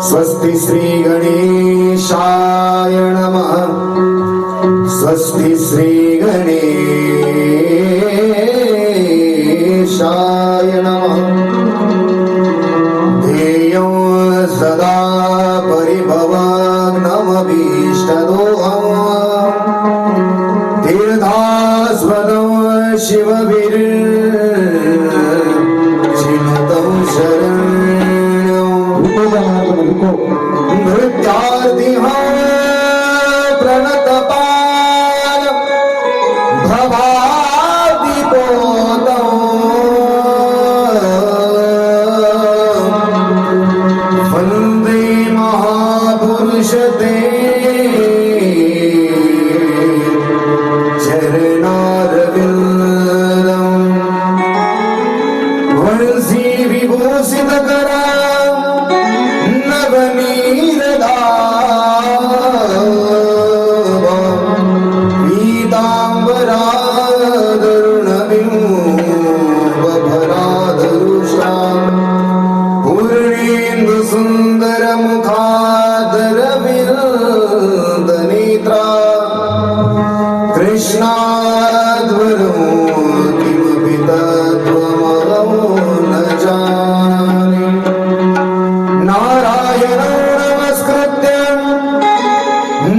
स्वस्ति श्री गणेशाय नमः स्वस्ति श्री गणेशाय नमः ध्येयो सदा परिभवग्नमभीष्टदोहम् तीर्थास्पदं शिववीर चिन्तं शरणं नृत्यार्तिहं प्रणतपाल भवादिपोतं वन्दे महापुरुष ते चरणारविन्दं वंशी विभूषितकरा सुंदर मुखादरविंद नेत्रा कृष्णाद्वरो किमपि तत्त्वमहं न जाने नारायणं नमस्कृत्य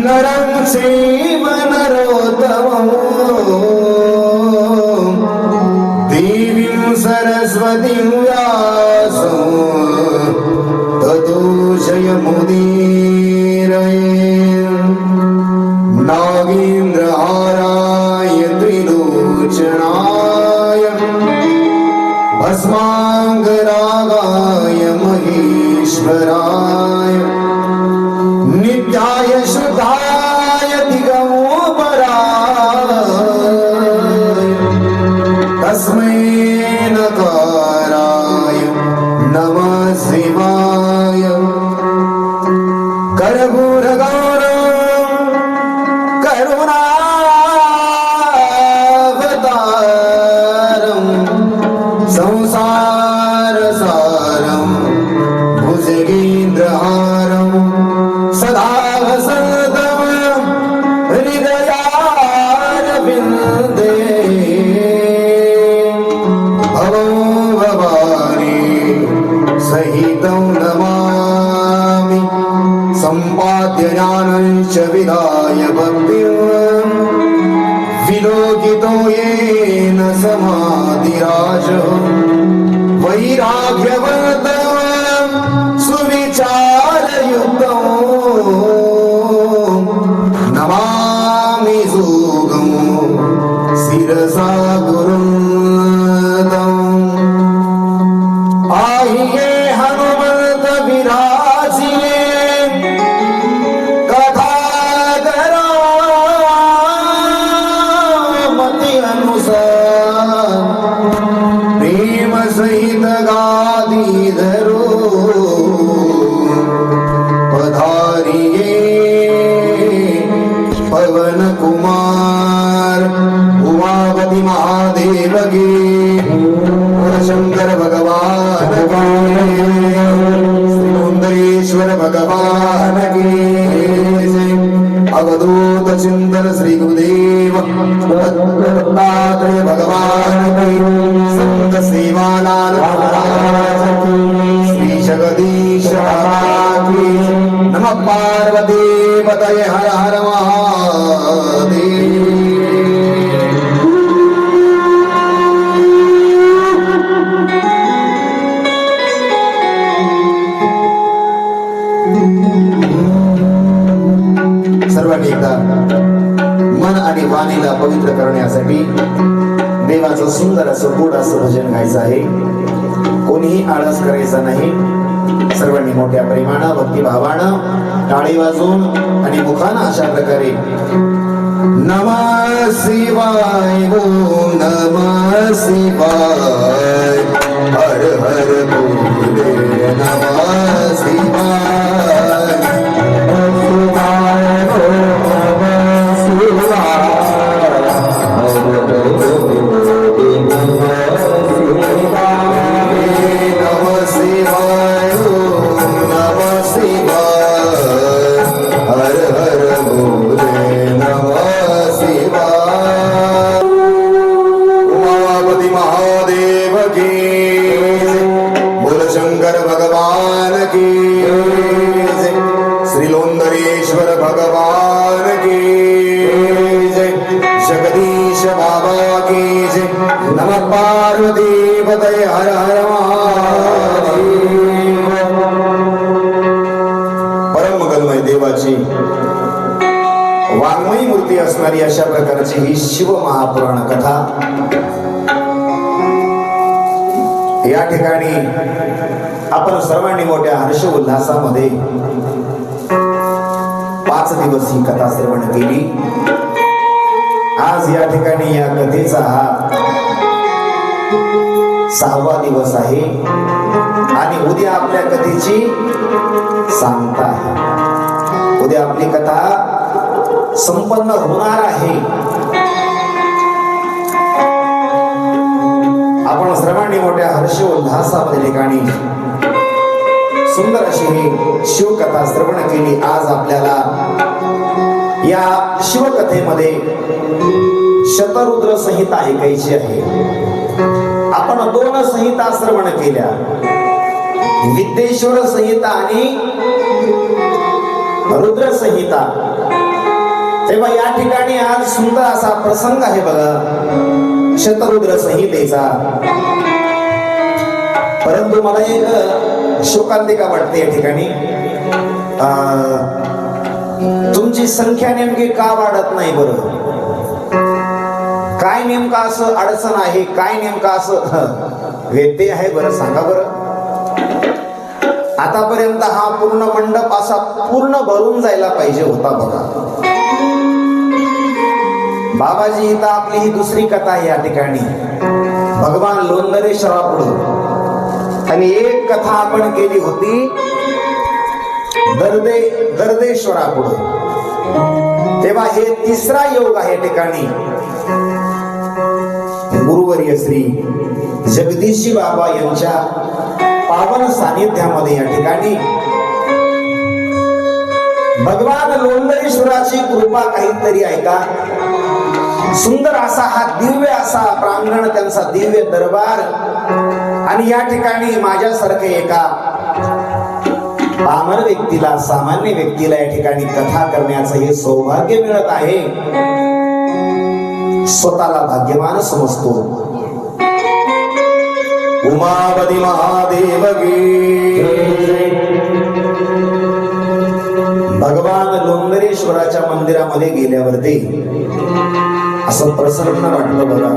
नरं चैव नरोत्तमं देवीं सरस्वतीं व्यासं ततो जयमुदीरये नागेन्द्रहाराय त्रिलोचनाय भस्माङ्गरागाय महेश्वराय नित्याय शुद्धाय दिगम्बराय तस्मै नकाराय नमः शिवाय कर्पूरगौरं करुणावतारं संसारसारं भुजगेन्द्रहारं सदा वसन्तं हृदयारविन्दे भवं भवानी सहितं नमामि सम्पाद्य ज्ञानञ्च विधाय भक्तिं विलोकितो येन समाधिराजः वैराग्यवर्तं सुविचारयुक्तं नमामि सुगं शिरसा गुरुं आहिये हनुमन्त विराजिये कथाकरा मति अनुसार प्रेम सहित गादीधरो पधारिये पवन कुमार उमापति महादेव की शंकर भगवान श्री भगवान की अवधूत चिंतन श्री गुरुदेव दत्तात्रेय भगवान की संत सेवालाल महाराज की श्री जगदीश की नमः पार्वती पतये हर हर महादेव। सर्वांनी एकदा मन आणि वाणीला पवित्र करण्यासाठी देवाचं सुंदर असं गोड असं भजन गायचं आहे. कोणीही आळस करायचा नाही. सर्वांनी मोठ्या प्रेमानं भक्तिभावानं टाळी वाजवून आणि मुखानं अशा प्रकारे नमः शिवाय ओम नमः शिवाय हर हर भोले नमः शिवाय नमः शिवाय शिवाय, हर हर भोले नमः शिवाय। उमापति महादेव की जय, बोल शंकर भगवान की जय, श्री लोंदरेश्वर भगवान की जय, जगदीश बाबा की जय। नमः पार्वती पतये, हर हर महादेव। परम मंगलमय देवाची वाङ्मयी मूर्ती असणारी अशा प्रकारची ही शिव महापुराण कथा या ठिकाणी आपण सर्वांनी मोठ्या हर्ष उल्हासामध्ये 5 दिवस ही कथा श्रवण केली। आज या ठिकाणी या कथेचा हा 6वा दिवस आहे आणि उद्या आपल्या कथेची सांगता आहे। उद्या आपली कथा संपन्न होणार आहे। आपण सर्वांनी मोठ्या हर्ष उल्हासामध्ये ठिकाणी सुंदर अशी ही शिवकथा श्रवण केली। आज आपल्याला या शिवकथेमध्ये शतरुद्र संहिता ऐकायची आहे। आपण 2 संहिता श्रवण केल्या, विद्येश्वर संहिता आणि रुद्र संहिता। तेव्हा या ठिकाणी आज सुंदर असा प्रसंग आहे बघा शतरुद्र संहितेचा। परंतु मला एक शोकांतिका वाटते या ठिकाणी, तुमची संख्या नेमकी का वाढत नाही बरं? काय नेमका असं अडचण आहे, काय नेमका असं व्यत्यय आहे बरं, सांगा बरं। आतापर्यंत हा पूर्ण मंडप असा पूर्ण भरून जायला पाहिजे होता बघा। बाबाजी इथं आपली ही दुसरी कथा आहे या ठिकाणी, भगवान लोंदरेश्वरापुढे। आणि एक कथा आपण केली होती दर्देश्वरापुढे। तेव्हा हे 3रा योग आहे ठिकाणी। गुरुवर्य श्री जगदीशी बाबा यांच्या पावन सानिध्यामध्ये या ठिकाणी भगवान लोंदरेश्वराची कृपा काहीतरी ऐका। सुंदर असा हा दिव्य असा प्रांगण, त्यांचा दिव्य दरबार। आणि या ठिकाणी माझ्यासारखे एका पामर व्यक्तीला, सामान्य व्यक्तीला या ठिकाणी कथा करण्याचं हे सौभाग्य मिळत आहे। स्वतःला भाग्यवान समजतो। उमापती महादेव की जय। भगवान लोंदरेश्वराच्या मंदिरामध्ये गेल्यावरती असं प्रसन्न वाटलं बघा।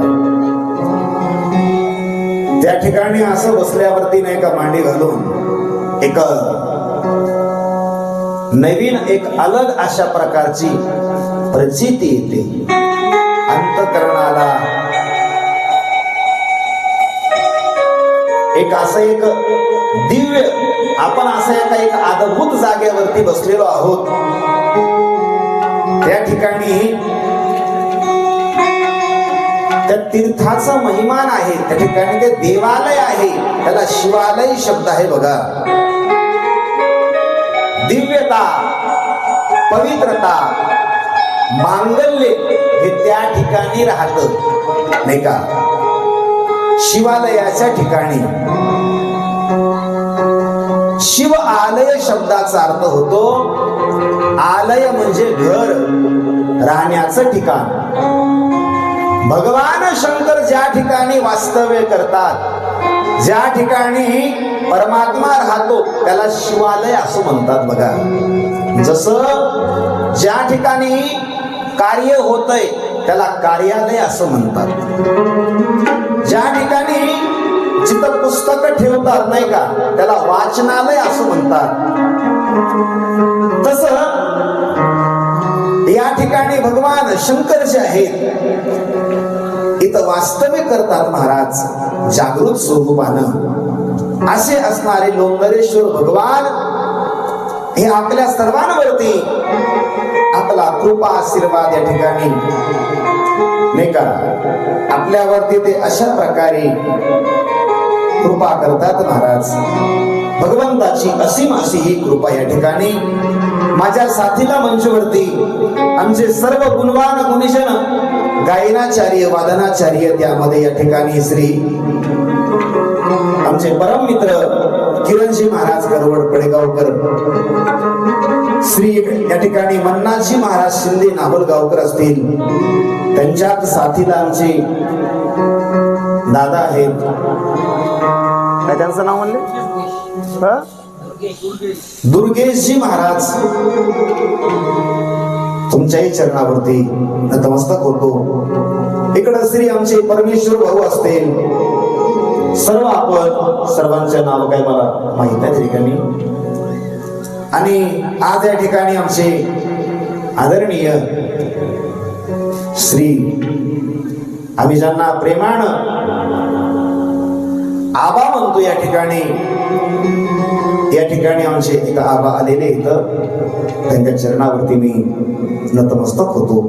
त्या ठिकाणी असं बसल्यावरती नाही का मांडी घालून एक नवीन एक अलग अशा प्रकारची प्रचिती येते अंतःकरणाला। एक असं एक दिव्य, आपण असं एक अद्भुत जागेवरती बसलेलो आहोत। त्या ठिकाणी त्या तीर्थाचा महिमान आहे, त्या ठिकाणी ते देवालय आहे, त्याला शिवालय शब्द आहे बघा। दिव्यता, पवित्रता, मांगल्य हे त्या ठिकाणी राहतं नाही का। शिवालयाच्या ठिकाणी शिव आलय शब्दाचा अर्थ होतो, आलय म्हणजे घर, राहण्याचं ठिकाण। भगवान शंकर ज्या ठिकाणी वास्तव्य करतात, ज्या ठिकाणी परमात्मा राहतो त्याला शिवालय असं म्हणतात बघा। जसं ज्या ठिकाणी कार्य होतंय त्याला कार्यालय असं म्हणतात। ज्या ठिकाणी जिथं पुस्तक ठेवतात नाही का त्याला वाचनालय असं म्हणतात। तसं या ठिकाणी भगवान शंकर जे आहेत इथं वास्तव्य करतात महाराज जागृत स्वरूपानं। असे असणारे लोंदरेश्वर भगवान हे आपल्या सर्वांवरती आपला कृपा आशीर्वाद या ठिकाणी नाही का आपल्यावरती ते अशा प्रकारे कृपा करतात महाराज। भगवंताची असीम अशी ही कृपा या ठिकाणी माझ्या साथीला मंचवरती आमचे सर्व गुणवान गुणीजन गायनाचार्य वादनाचार्य त्यामध्ये या ठिकाणी श्री आमचे परम मित्र किरणजी महाराज करवड पडेगावकर, श्री या ठिकाणी मन्नाजी महाराज शिंदे नावलगावकर असतील, त्यांच्यात साथीला आमचे दादा आहेत, काय त्यांचं नाव म्हणले, दुर्गेशजी महाराज, तुमच्याही चरणावरती नतमस्तक होतो. इकडे श्री आमचे परमेश्वर भाऊ असतील, सर्व आपण सर्वांचे नाव काय मला माहित आहे ठिकाणी. आणि आज या ठिकाणी आमचे आदरणीय श्री, आम्ही ज्यांना प्रेमानं आबा म्हणतो, या ठिकाणी आमचे एक आबा आलेले इथं, त्यांच्या चरणावरती मी नतमस्तक होतो.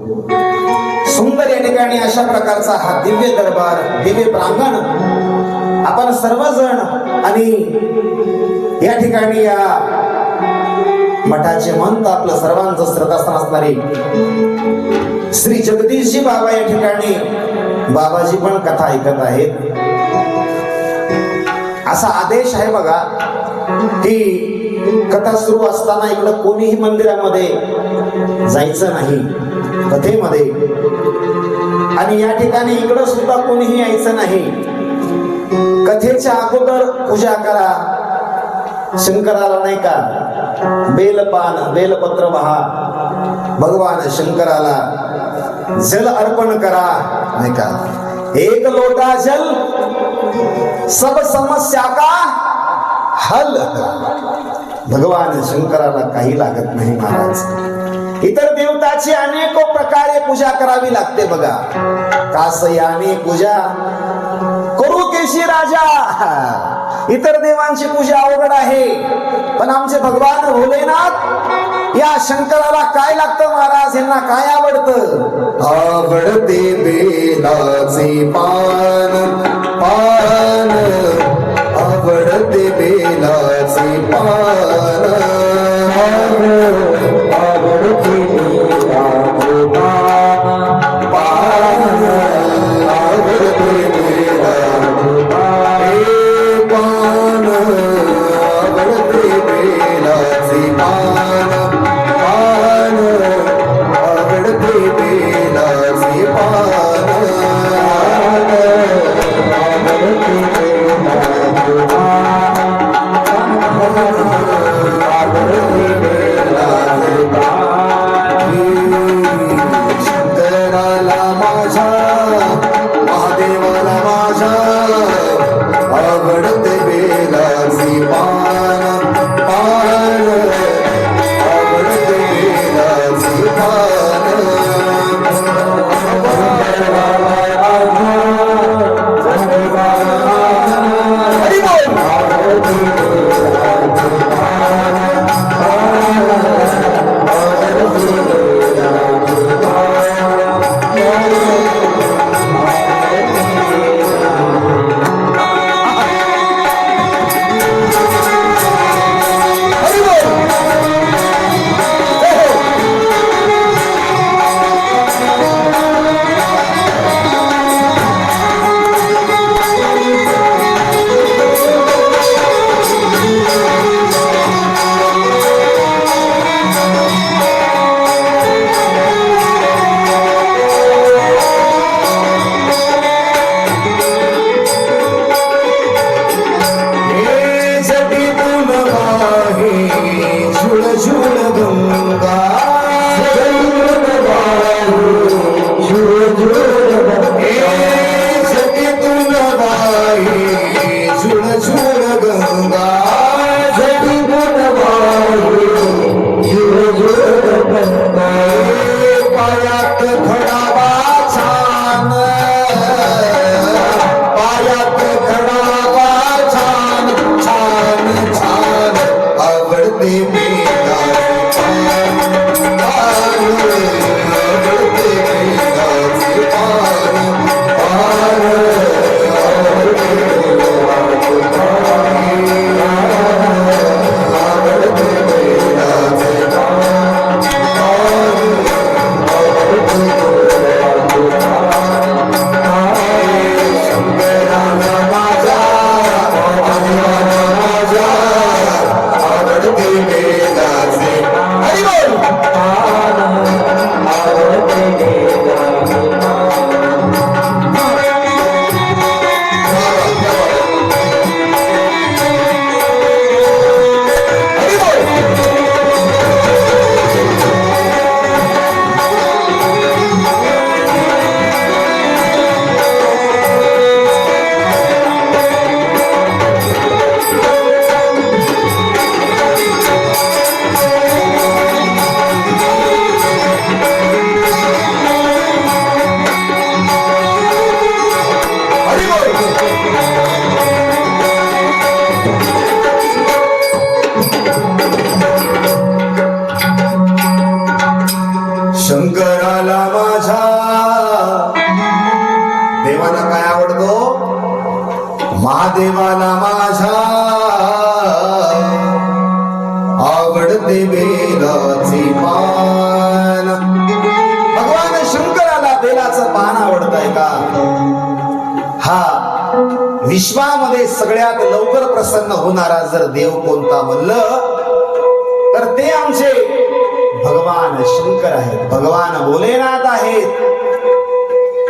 सुंदर या ठिकाणी अशा प्रकारचा हा दिव्य दरबार, दिव्य प्रांगण आपण सर्वजण आणि या ठिकाणी या मठाचे महंत आपलं सर्वांचं श्रद्धास्थान असणारे श्री जगदीशजी बाबा या ठिकाणी, बाबाजी पण कथा ऐकत आहेत. असा आदेश आहे बघा की कथा सुरू असताना इकडं कोणीही मंदिरामध्ये जायचं नाही कथेमध्ये, आणि या ठिकाणी इकडं सुद्धा कोणीही यायचं नाही. कथेच्या अगोदर पूजा करा, शंकराला नाही का बेलपान बेलपत्र वाहा, भगवान शंकराला जल अर्पण करा, नाही का, एक लोटा जल सब समस्या का हल. भगवान शंकराला काही लागत नाही महाराज. इतर देवताची अनेक प्रकारे पूजा करावी लागते बघा. कासयाने पूजा करू केशी राजा, इतर देवांची पूजा अवघड आहे, पण आमचे भगवान भोलेनाथ या शंकराला काय लागतं महाराज, यांना काय आवडतं? आवडते बेलाचे पान, पान आवडते बेलाचे पान, आवडते बेलाचे पान, पान आवडते बेलाचे पान, आवडते बेलाचे पान, पान आवडते बेलाचे पान, आवडते बेलाचे पान, आवडते बेलाचे पान. शंकराला माझा, महादेवाला माझा आवडते बेलाचे पान, पान आवडते बेलाचे पान. महादेवाला माझ्या आवडते बेलाची पान. भगवान शंकराला बेलाचं पान आवडतंय का? हा विश्वामध्ये सगळ्यात लवकर प्रसन्न होणारा जर देव कोणता म्हणलं तर ते आमचे भगवान शंकर आहेत, भगवान भोलेनाथ आहेत.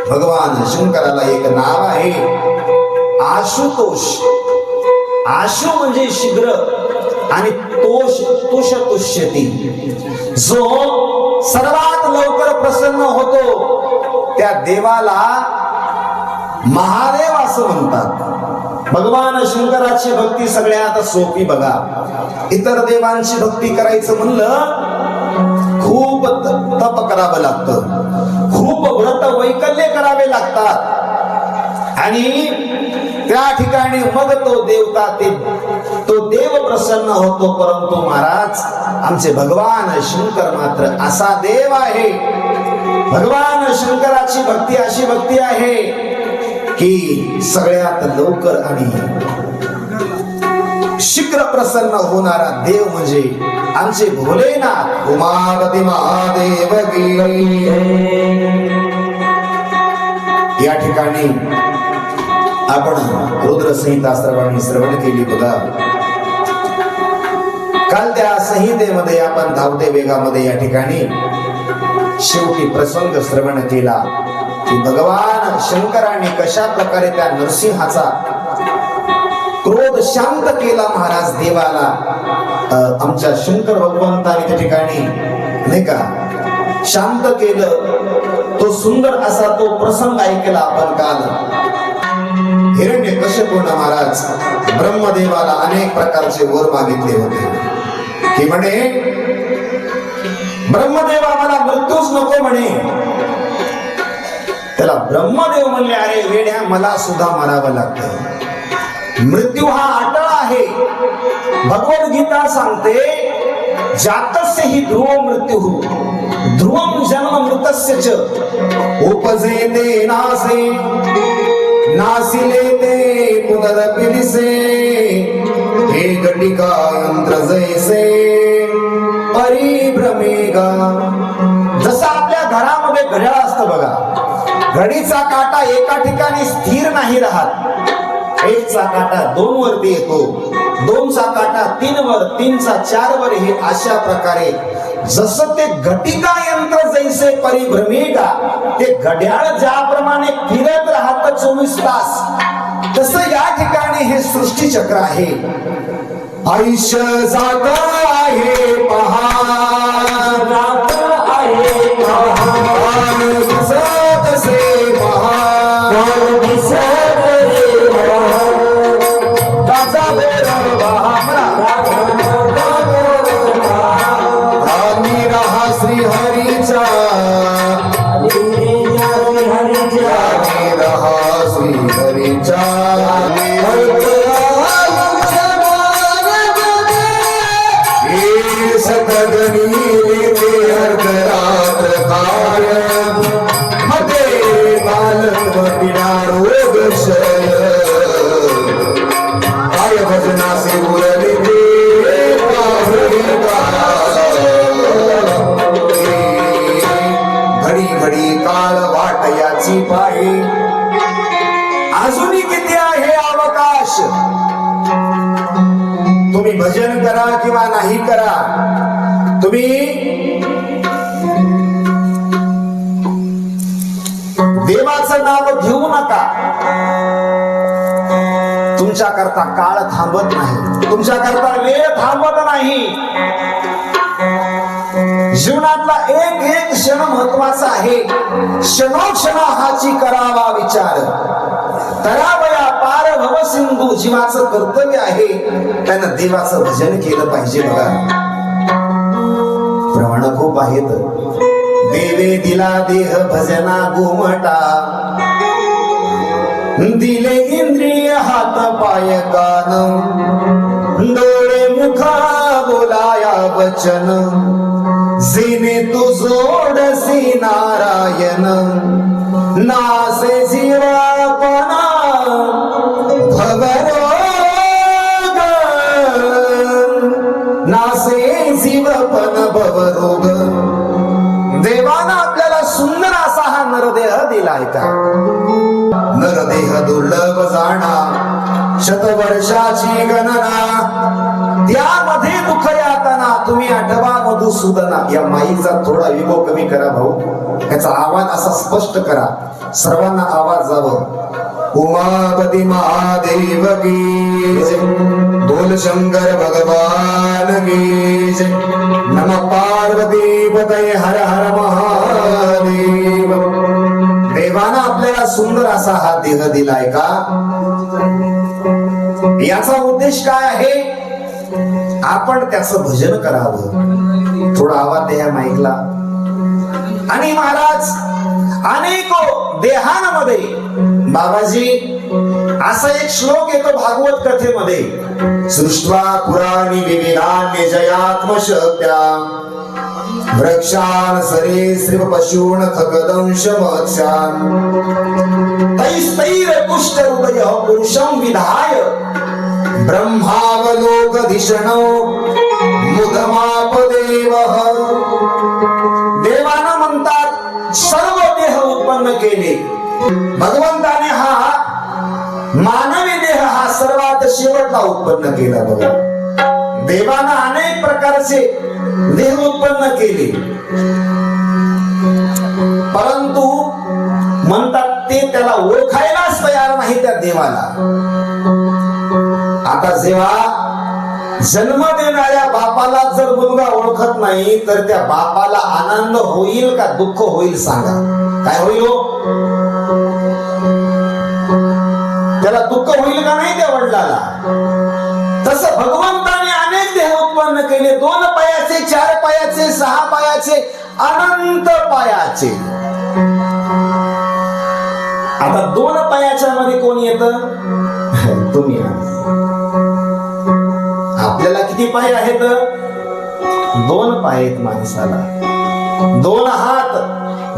भगवान शंकराला एक नाव आहे आशुतोष. आशु म्हणजे शीघ्र आणि तोष तुष तुष्यती, जो सर्वात लवकर प्रसन्न होतो त्या देवाला महादेव असं म्हणतात. भगवान शंकराची भक्ती सगळ्यात सोपी बघा. इतर देवांची भक्ती करायचं म्हणलं खूप तप करावं लागतं, खूप व्रत वैकल्य करावे लागतात आणि त्या ठिकाणी मग तो देव प्रसन्न होतो. परंतु महाराज आमचे भगवान शंकर मात्र असा देव आहे. भगवान शंकराची भक्ती अशी भक्ती आहे की सगळ्यात लवकर आणि शीघ्र प्रसन्न होणारा देव म्हणजे आमचे भोलेनाथ उमापती महादेव की. या ठिकाणी आपण रुद्र संहिता श्रवण केली बघा. काल त्या संहितेमध्ये आपण धावते वेगामध्ये या ठिकाणी शेवटी प्रसंग श्रवण केला की भगवान शंकराने कशा प्रकारे त्या नरसिंहाचा क्रोध शांत केला. महाराज देवाला आमच्या शंकर भगवंताने त्या ठिकाणी नाही का शांत केलं. तो सुंदर असा तो प्रसंग ऐकला आपण काल. हिरण्यकश्यपूने महाराज ब्रह्मदेवाला अनेक प्रकारचे वर मागितले होते की म्हणे ब्रह्मदेवा मला मृत्यूच नको म्हणे. त्याला ब्रह्मदेव म्हणले अरे वेड्या मला सुद्धा मरावं लागतं. मृत्यू हा अटळ आहे. भगवद्गीता सांगते जातस्य हि ध्रुव मृत्यू ध्रुवम जन्म मृतस्य च उपजेते नासे नासिलेते पुनरपिदिसे हे घटिका यंत्र जैसे परिभ्रमेगा. जसं आपल्या घरामध्ये घड्याळ असतं बघा, घडीचा काटा एका ठिकाणी स्थिर नाही राहत. एकचा काटा 2 वरती येतो, 2चा काटा 3 वर, 3चा 4 वर. हे अशा प्रकारे जसं ते घटिका यंत्र जैसे परिभ्रमेगा, ते घड्याळ ज्याप्रमाणे फिरत राहत 24 तास, तसं या ठिकाणी हे सृष्टी चक्र आहे. आयुष्य जात आहे पहा, जात आहे पहा, तसे पहा, श्री हरीचा श्री हरीचा अजूनही किती आहे अवकाश. तुम्ही भजन करा किंवा नाही करा, तुम्ही देवाचं नाव घेऊ नका. तुमच्या करता काळ थांबत नाही, तुमच्या करता वेळ थांबत नाही. जीवनातला एक एक क्षण महत्वाचा आहे. क्षणोक्षण हाची करावा विचार, तरावया पार भव सिंधू. जीवाचं कर्तव्य आहे त्यानं देवाचं भजन केलं पाहिजे. बघा प्रमाण खूप आहेत. देवे दिला देह भजना गोमटा, दिले इंद्रिय हात पाय कान, डोळे मुखा बोलाया वचन, जिने तू जोडसी नारायण, नासे जीवापणा भगवान आहे जीवपण भवरोग. देवानं आपल्याला सुंदर असा हा नरदेह दिलाय का. नरदेह दुर्लभ जाणा शतवर्षाची गणना, त्यामध्ये दुःख यातना तुम्ही आठवा मधुसूदना. या माईचा थोडा विभो कमी करा भाऊ, याचा आवाज असा स्पष्ट करा, सर्वांना आवाज जावं. उमापती महादेव की जय, बोल शंकर भगवान की जय, नमः पार्वती पतये हर हर महादेव. देवानं आपल्याला सुंदर असा हा देह दिलाय का. याचा उद्देश काय आहे, आपण त्याचं भजन करावं. थोडा आवाज द्या माईकला. आणि महाराज अनेको देहांमध्ये बाबाजी असा एक श्लोक येतो भागवत कथेमध्ये, सृष्ट्वा पुराणी विविधान्य जयात्मशक्त्या वृक्षान सरीसृप पशून खगदंश मत्स्यान तैस्तैर कुष्ठ हृदय पुरुषं विधाय ब्रह्मावलोकधिषणो मुदमाप देवः. देवानं म्हणतात सर्व देह उत्पन्न केले. भगवंताने हा मानवी देह हा सर्वात शेवटला उत्पन्न केला. बघा देवानं अनेक प्रकारचे देह उत्पन्न केले, परंतु म्हणतात ते त्याला ओळखायलाच तयार नाही त्या देवाला. आता जेव्हा जन्म देणाऱ्या बापाला जर मुलगा ओळखत नाही तर त्या बापाला आनंद होईल का दुःख होईल सांगा. काय होईल हो, त्याला दुःख होईल का नाही त्या वडिलाला. तसं भगवंताने अनेक देह उत्पन्न केले, 2 पायाचे, 4 पायाचे, 6 पायाचे, अनंत पायाचे. आता 2 पायाच्या मध्ये कोण येत, तुम्ही. आपल्याला किती पाय आहेत, 2 पाय आहेत माणसाला. 2 हात,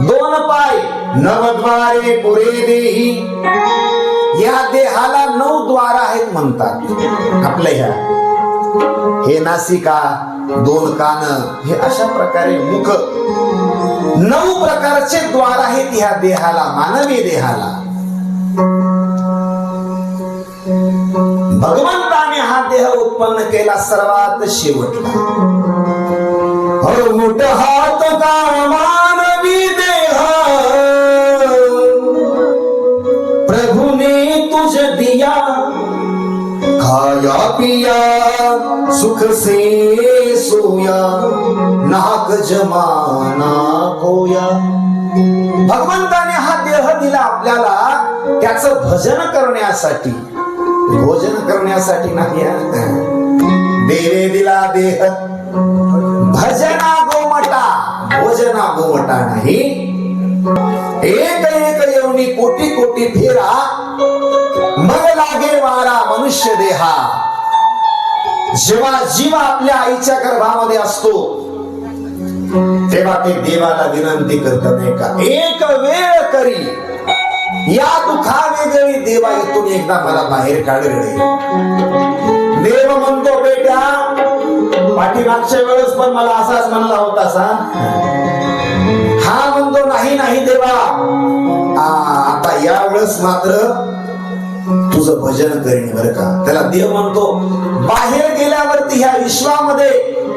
2 पाय, नवद्वारे पुरे देही. या देहाला 9 द्वार आहेत म्हणतात आपल्या ह्या. हे नासिका, 2 कान, हे अशा प्रकारे मुख, 9 प्रकारचे द्वार आहेत ह्या देहाला, मानवी देहाला. भगवंताने हा देह उत्पन्न केला सर्वात शेवटला. मोठ हात का मानवी देह प्रभुने तुझ दिया, खाया पिया सुख से सोया, नाक जमाना कोया. भगवंताने हा देह दिला आपल्याला त्याचं भजन करण्यासाठी, भोजन करण्यासाठी नाही. देवे दिला देह भजना गोमटा, भोजना गोमटा नाही. एक एक येऊनी कोटी कोटी फेरा, मग लागे वारा मनुष्य देहा. जेव्हा जीव आपल्या आईच्या गर्भामध्ये असतो तेव्हा ते देवाला विनंती करतात नाही का, एक वेळ करी या दुखा वेगळी देवा इथून एकदा मला बाहेर काढ रे. देव म्हणतो बेटा, पाठीमागच्या वेळेस पण मला असाच म्हणला होता सा. हा म्हणतो नाही नाही देवा, आता या वेळेस मात्र तुझं भजन करीन बर का. त्याला देव म्हणतो बाहेर गेल्यावरती, ह्या विश्वामध्ये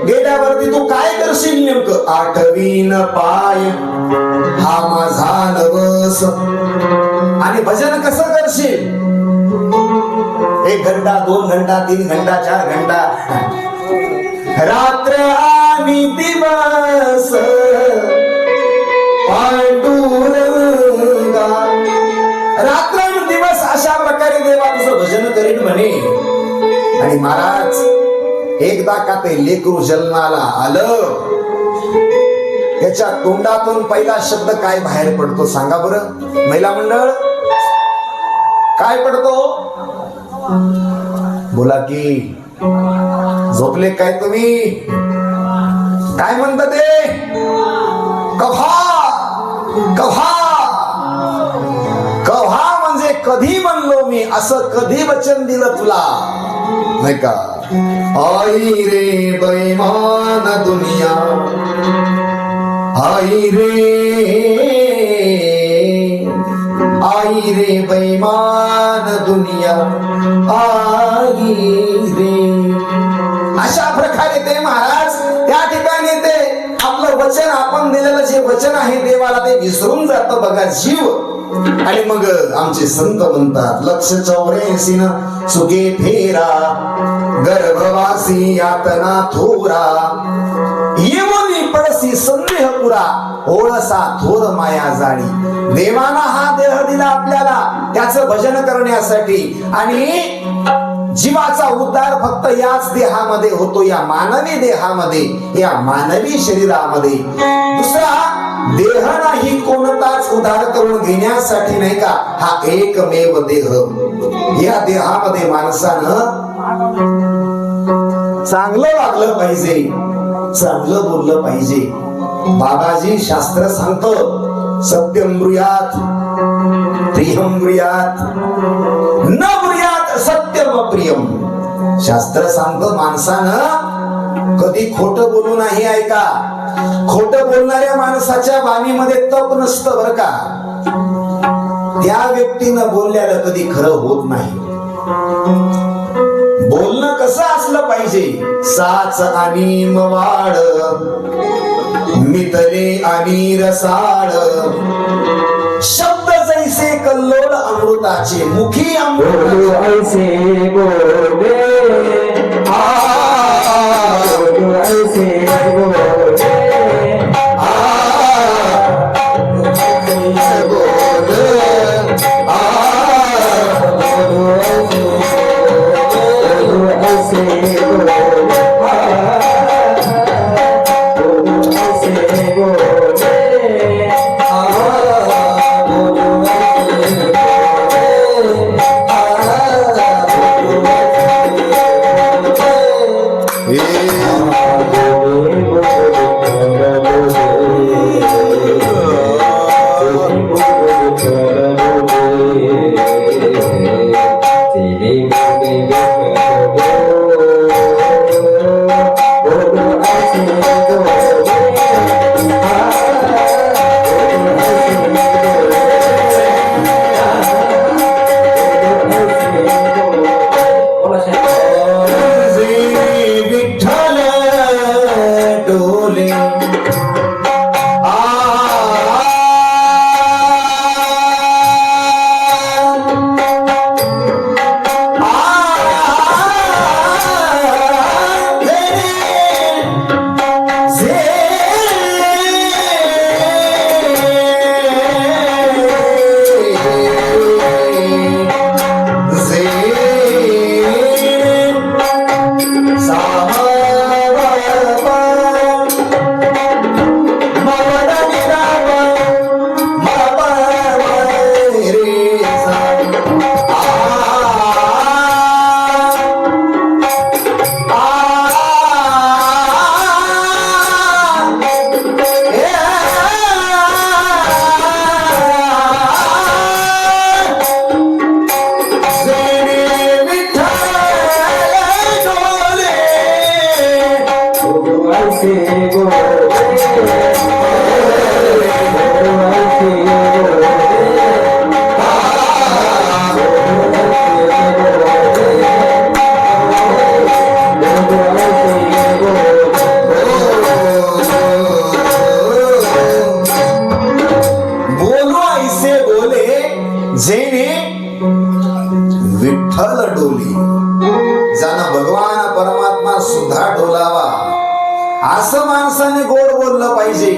गेल्यावरती तू काय करशील नेमकं. 8वीन पाय हा माझा नवस. आणि भजन कसं करशील, 1 घंटा, 2 घंटा, 3 घंटा, 4 घंटा, रात्र आणि दिवस पांडुरंगा. रात्र आणि दिवस अशा प्रकारे देवा तुझं भजन करीन म्हणे. आणि महाराज एकदा का ते लेकरू जन्माला आलं, त्याच्या तोंडातून पहिला शब्द काय बाहेर पडतो सांगा बरं महिला मंडळ, काय पडतो बोला की. झोपले काय तुम्ही, काय म्हणतात ते, कव्हा. कव्हा कव्हा म्हणजे कधी म्हणलो मी, असं कधी वचन दिलं तुला नाही का. आई रे बेईमान दुनिया, आई रे बेईमान दुनिया, आई रे. अशा प्रकारे ते महाराज त्या ठिकाणी ते आपलं वचन, आपण दिलेलं जे वचन आहे देवाला, ते विसरून जातं बघा जीव. आणि मग आमचे संत म्हणतात 184 न सुगे फेरा, गर्भवासी यातना थोरा, येवनी पडसी संदेह पुरा, ओळसा थोर माया जाणी. देवाना हा देह दिला आपल्याला त्याचं भजन करण्यासाठी, आणि जीवाचा उद्धार फक्त याच देहामध्ये होतो, या मानवी देहामध्ये, या मानवी शरीरामध्ये. दुसरा देह नाही कोणताच उद्धार करून घेण्यासाठी, नाही का, हा एकमेव देह. या देहामध्ये माणसानं चांगलं वागलं पाहिजे, चांगलं बोललं पाहिजे. बाबाजी शास्त्र सांगतं सत्यम ब्रूयात प्रियम ब्रूयात न ब्रूयात सत्यम प्रियम. शास्त्र सांगतं माणसानं कधी खोटं बोलू नाही. ऐका, खोटं बोलणाऱ्या माणसाच्या वाणीमध्ये तप नसतं बरं का. त्या व्यक्तीनं बोलल्याला कधी खरं होत नाही. बोलणं कसं असलं पाहिजे, साच आणि मवाड, मितले आणि रसाळ, शब्द जैसे कल्लोळ अमृताचे, मुखी अमृत ऐसे बोले, ऐसे बोले, विठ्ठल डोली, ज्यानं भगवान परमात्मा सुद्धा डोलावा, असं माणसाने गोड बोललं पाहिजे.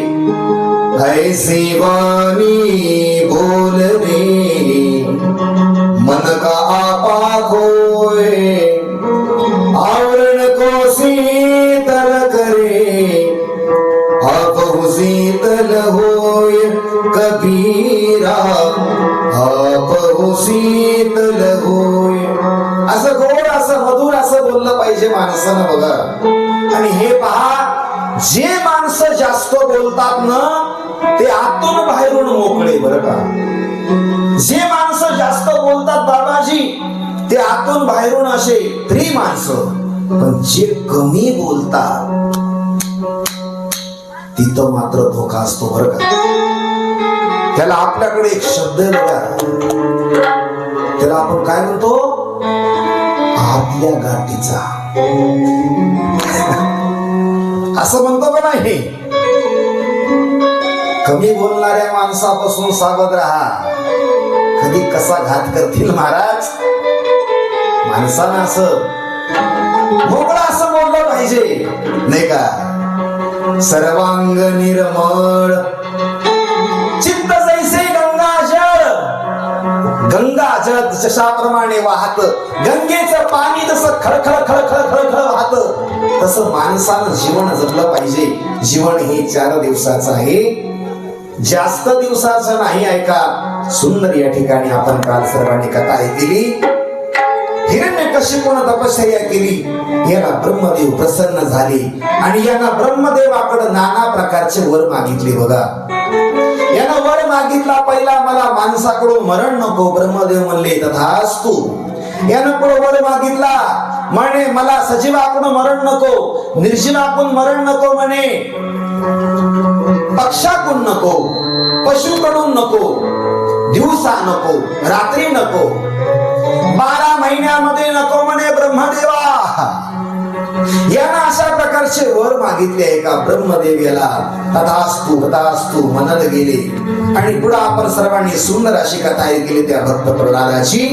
ऐसी वाणी बोलणे मन का आपा खोए, आवरण को शीतल करे, आपहु शीतल होय कबीरा, आपहु शीतल होय. असं गोड, असं मधुर, असं बोललं पाहिजे माणसानं बघा. आणि हे पहा, जे माणसं जास्त बोलतात ना ते आतून बाहेरून मोकळे बरं का. जे माणसं जास्त बोलतात बाबाजी ते आतून बाहेरून असे फ्री माणसं. पण जे कमी बोलतात तिथं मात्र धोका असतो बरं का. त्याला आपल्याकडे एक शब्द आहे बघा, त्याला आपण काय म्हणतो, आतल्या गाठीचा असं म्हणतो का नाही. कमी बोलणाऱ्या माणसापासून सावध राहा, कधी कसा घात करतील महाराज. माणसानं असं मोकळा असं बोललं पाहिजे नाही का. सर्वांग निर्मळ चित्त जैसे गंगाजळ, गंगाजळ जशाप्रमाणे वाहत, गंगेचं पाणी जसं खळखळ खळखळ खळखळ वाहत, तसं माणसानं जीवन जगलं पाहिजे. जीवन हे 4 दिवसाचं आहे, जास्त दिवसाचं नाही. ऐका, सुंदर या ठिकाणी आपण काल सर्वांनी कथा ऐकली. हिरण्यकशिपूने तपश्चर्या केली, याला ब्रह्मदेव प्रसन्न झाले आणि यांना ब्रह्मदेवाकडे नाना प्रकारचे वर मागितले बघा. यानं वर मागितला पहिला, मला माणसाकडून मरण नको. ब्रह्मदेव म्हणले तथास्तु. यानं पुढे वर मागितला, म्हणे मला सजीवाकडून मरण नको, निर्जीवाकडून मरण नको, म्हणे पक्षाकडून नको, पशुकडून नको, दिवसा नको, रात्री नको, 12 महिन्यामध्ये नको म्हणे ब्रह्मदेवा. यानं अशा प्रकारचे वर मागितले. एका ब्रह्मदेव याला तथास्तु तथास्तु म्हणत गेले. आणि पुढे आपण सर्वांनी सुंदर अशी कथा ऐकली त्या भक्त प्रल्हादाची,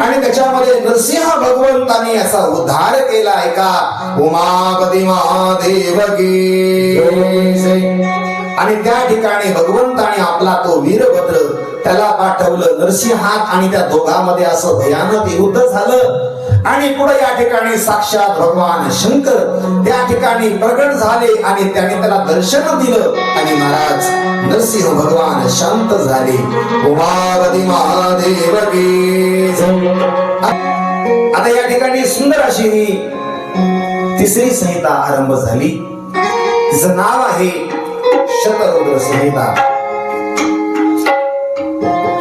आणि त्याच्यामध्ये नरसिंह भगवंताने असा उद्धार केला. ऐका, उमापती महादेव की. आणि त्या ठिकाणी भगवंताने आपला तो वीरभद्र त्याला पाठवलं नरसिंहात, आणि त्या दोघांमध्ये असं भयानक युद्ध झालं. आणि पुढे या ठिकाणी साक्षात भगवान शंकर त्या ठिकाणी प्रगट झाले आणि त्याने त्याला दर्शन दिलं, आणि महाराज नरसिंह भगवान शांत झाले. उमापती महादेव की. आता या ठिकाणी सुंदर अशी ही 3री संहिता आरंभ झाली. तिचं नाव आहे शतरुद्र संहिता.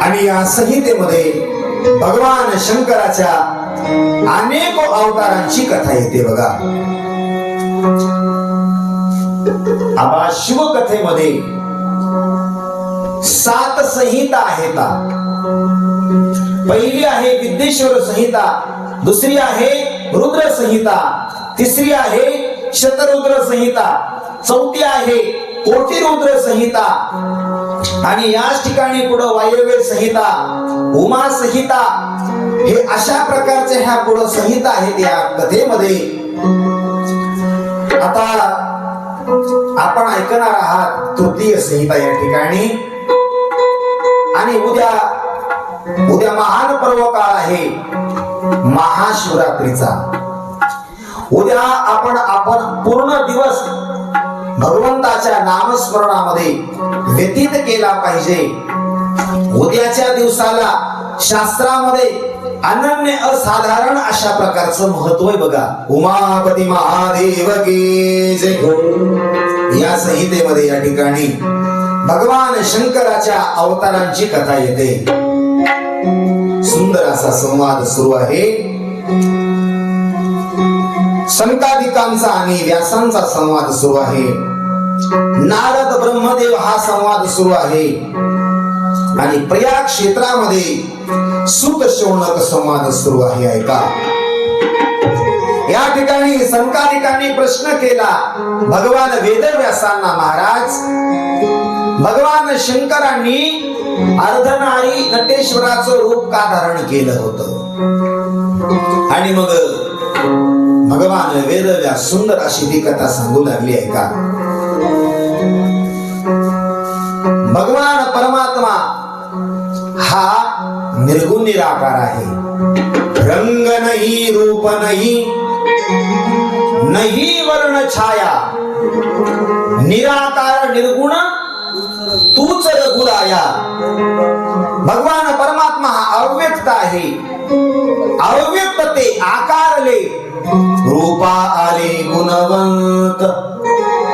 आणि या संहितेमध्ये भगवान शंकराच्या अनेक अवतारांची कथा येते बघा. आबा शिवकथेमध्ये 7 संहिता आहेत. पहिली आहे विद्येश्वर संहिता, दुसरी आहे रुद्र संहिता, तिसरी आहे शतरुद्र संहिता, चौथी आहे कोटिरुद्र संहिता, आणि याच ठिकाणी पुढे वायव्य संहिता, उमा संहिता, हे अशा प्रकारचे ह्या पुढे संहिता आहेत या कथेमध्ये. आता आपण ऐकणार आहात 3य संहिता या ठिकाणी. आणि उद्या महान पर्व काळ आहे महाशिवरात्रीचा. उद्या आपण पूर्ण दिवस भगवंताच्या नामस्मरणामध्ये व्यतीत केला पाहिजे. उद्याच्या दिवसाला शास्त्रामध्ये अनन्य असाधारण अशा प्रकारचं महत्व आहे बघा. उमापती महादेव की जय. या संहितेमध्ये या ठिकाणी भगवान शंकराच्या अवतारांची कथा येते. सुंदर असा संवाद सुरू आहे. शंकादिकांचा आणि व्यासांचा संवाद सुरू आहे. नारद ब्रह्मदेव हा संवाद सुरू आहे. आणि प्रयाग क्षेत्रामध्ये सुत शौनक संवाद सुरू आहे. ऐका, या ठिकाणी शंकादिकांनी प्रश्न केला भगवान वेदव्यासांना, महाराज भगवान शंकरांनी अर्धनारी नटेश्वराचं रूप का धारण केलं होतं. आणि मग भगवान वेदव्यास सुंदर अशी ती कथा सांगू लागली आहे का. भगवान परमात्मा हा निर्गुण निराकार आहे. रंग नाही, रूप नाही, नाही वर्ण छाया, निराकार निर्गुण तूच रघुराया. भगवान परमात्मा हा अव्यक्त आहे. अव्यक्त ते आकारले, रूपा आले गुणवंत.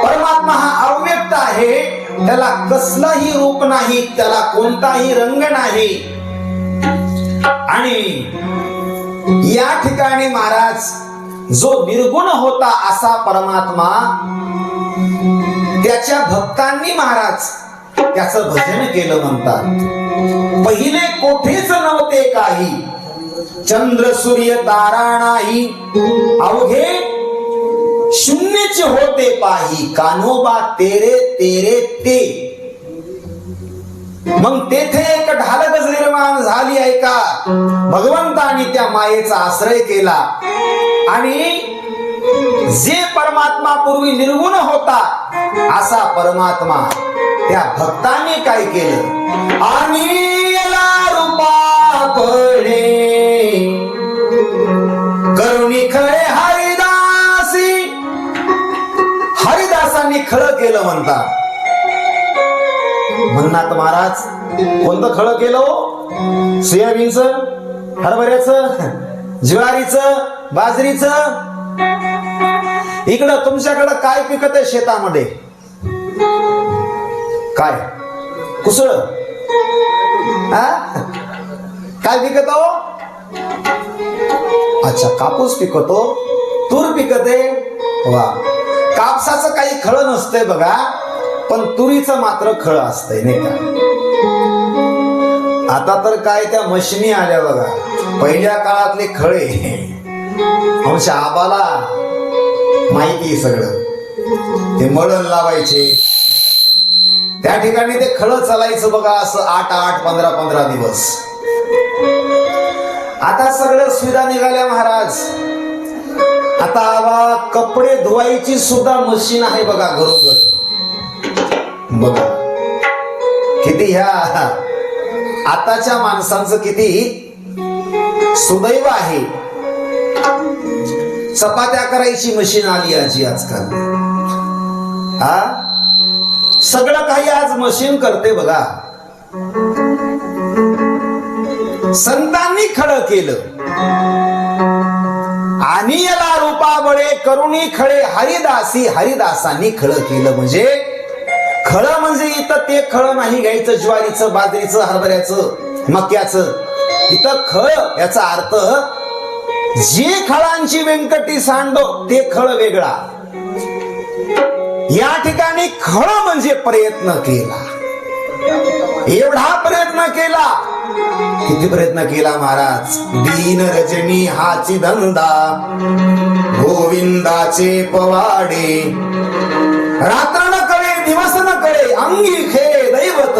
परमात्मा हा अव्यक्त आहे, त्याला कसलंही रूप नाही, त्याला कोणताही रंग नाही. आणि या ठिकाणी महाराज जो निर्गुण होता असा परमात्मा त्याच्या भक्तांनी महाराज त्याचं भजन केलं म्हणतात. पहिले कोठेच नव्हते काही, चंद्र सूर्य तारा नाही, अवघे शून्यच होते पाही, कान्होबा तेरे तेरे ते. मग तेथे एक ढालगज निर्माण झाली आहे का. भगवंतानी त्या मायेचा आश्रय केला आणि जे परमात्मा पूर्वी निर्गुण होता असा परमात्मा त्या भक्तांनी काय केलं, आणि रूपा पडे करुणी खळे हरिदासी. हरिदासांनी खळं केलं म्हणतात. म्हणतात महाराज कोणतं खळं केलं हो? सोयाबीनचं, हरभऱ्याचं, ज्वारीचं, बाजरीचं. इकडं तुमच्याकडं काय पिकत आहे शेतामध्ये? काय कुसळ? काय पिकतो? अच्छा, कापूस पिकतो, तूर पिकते. वा, कापसाचं काही खळ नसतंय बघा, पण तुरीचं मात्र खळ असतंय नाही का. आता तर काय त्या मशिनी आल्या बघा. पहिल्या काळातले खळे आमच्या आबाला माहिती सगळं. ते मळण लावायचे, त्या ठिकाणी ते खळ चालायचं बघा, असं 8-8, 15-15 दिवस. आता सगळं सुविधा निघाल्या महाराज. आता आबा कपडे धुवायची सुद्धा मशीन आहे बघा घरोघर. बघा किती ह्या आताच्या माणसांचं किती सुदैव आहे. चपात्या करायची मशीन आली आजी आजकाल. सगळं काही आज मशीन करते बघा. संतांनी खळं केलं आणि याला रूपा बळे करुणी खळे हरिदासी. हरिदासांनी खळं केलं म्हणजे खळं म्हणजे इथं ते खळं नाही घ्यायचं ज्वारीचं, बाजरीचं, हरभऱ्याचं, मक्याचं. इथं खळ याचा अर्थ जे खळांची व्यंकटी सांडो ते खळ वेगळा. या ठिकाणी खळ म्हणजे प्रयत्न केला. एवढा प्रयत्न केला. किती प्रयत्न केला महाराज. दीन रजनी हाची धंदा गोविंदाचे पवाडे. रात्र न कळे दिवस न कळे अंगी खेळ दैवत.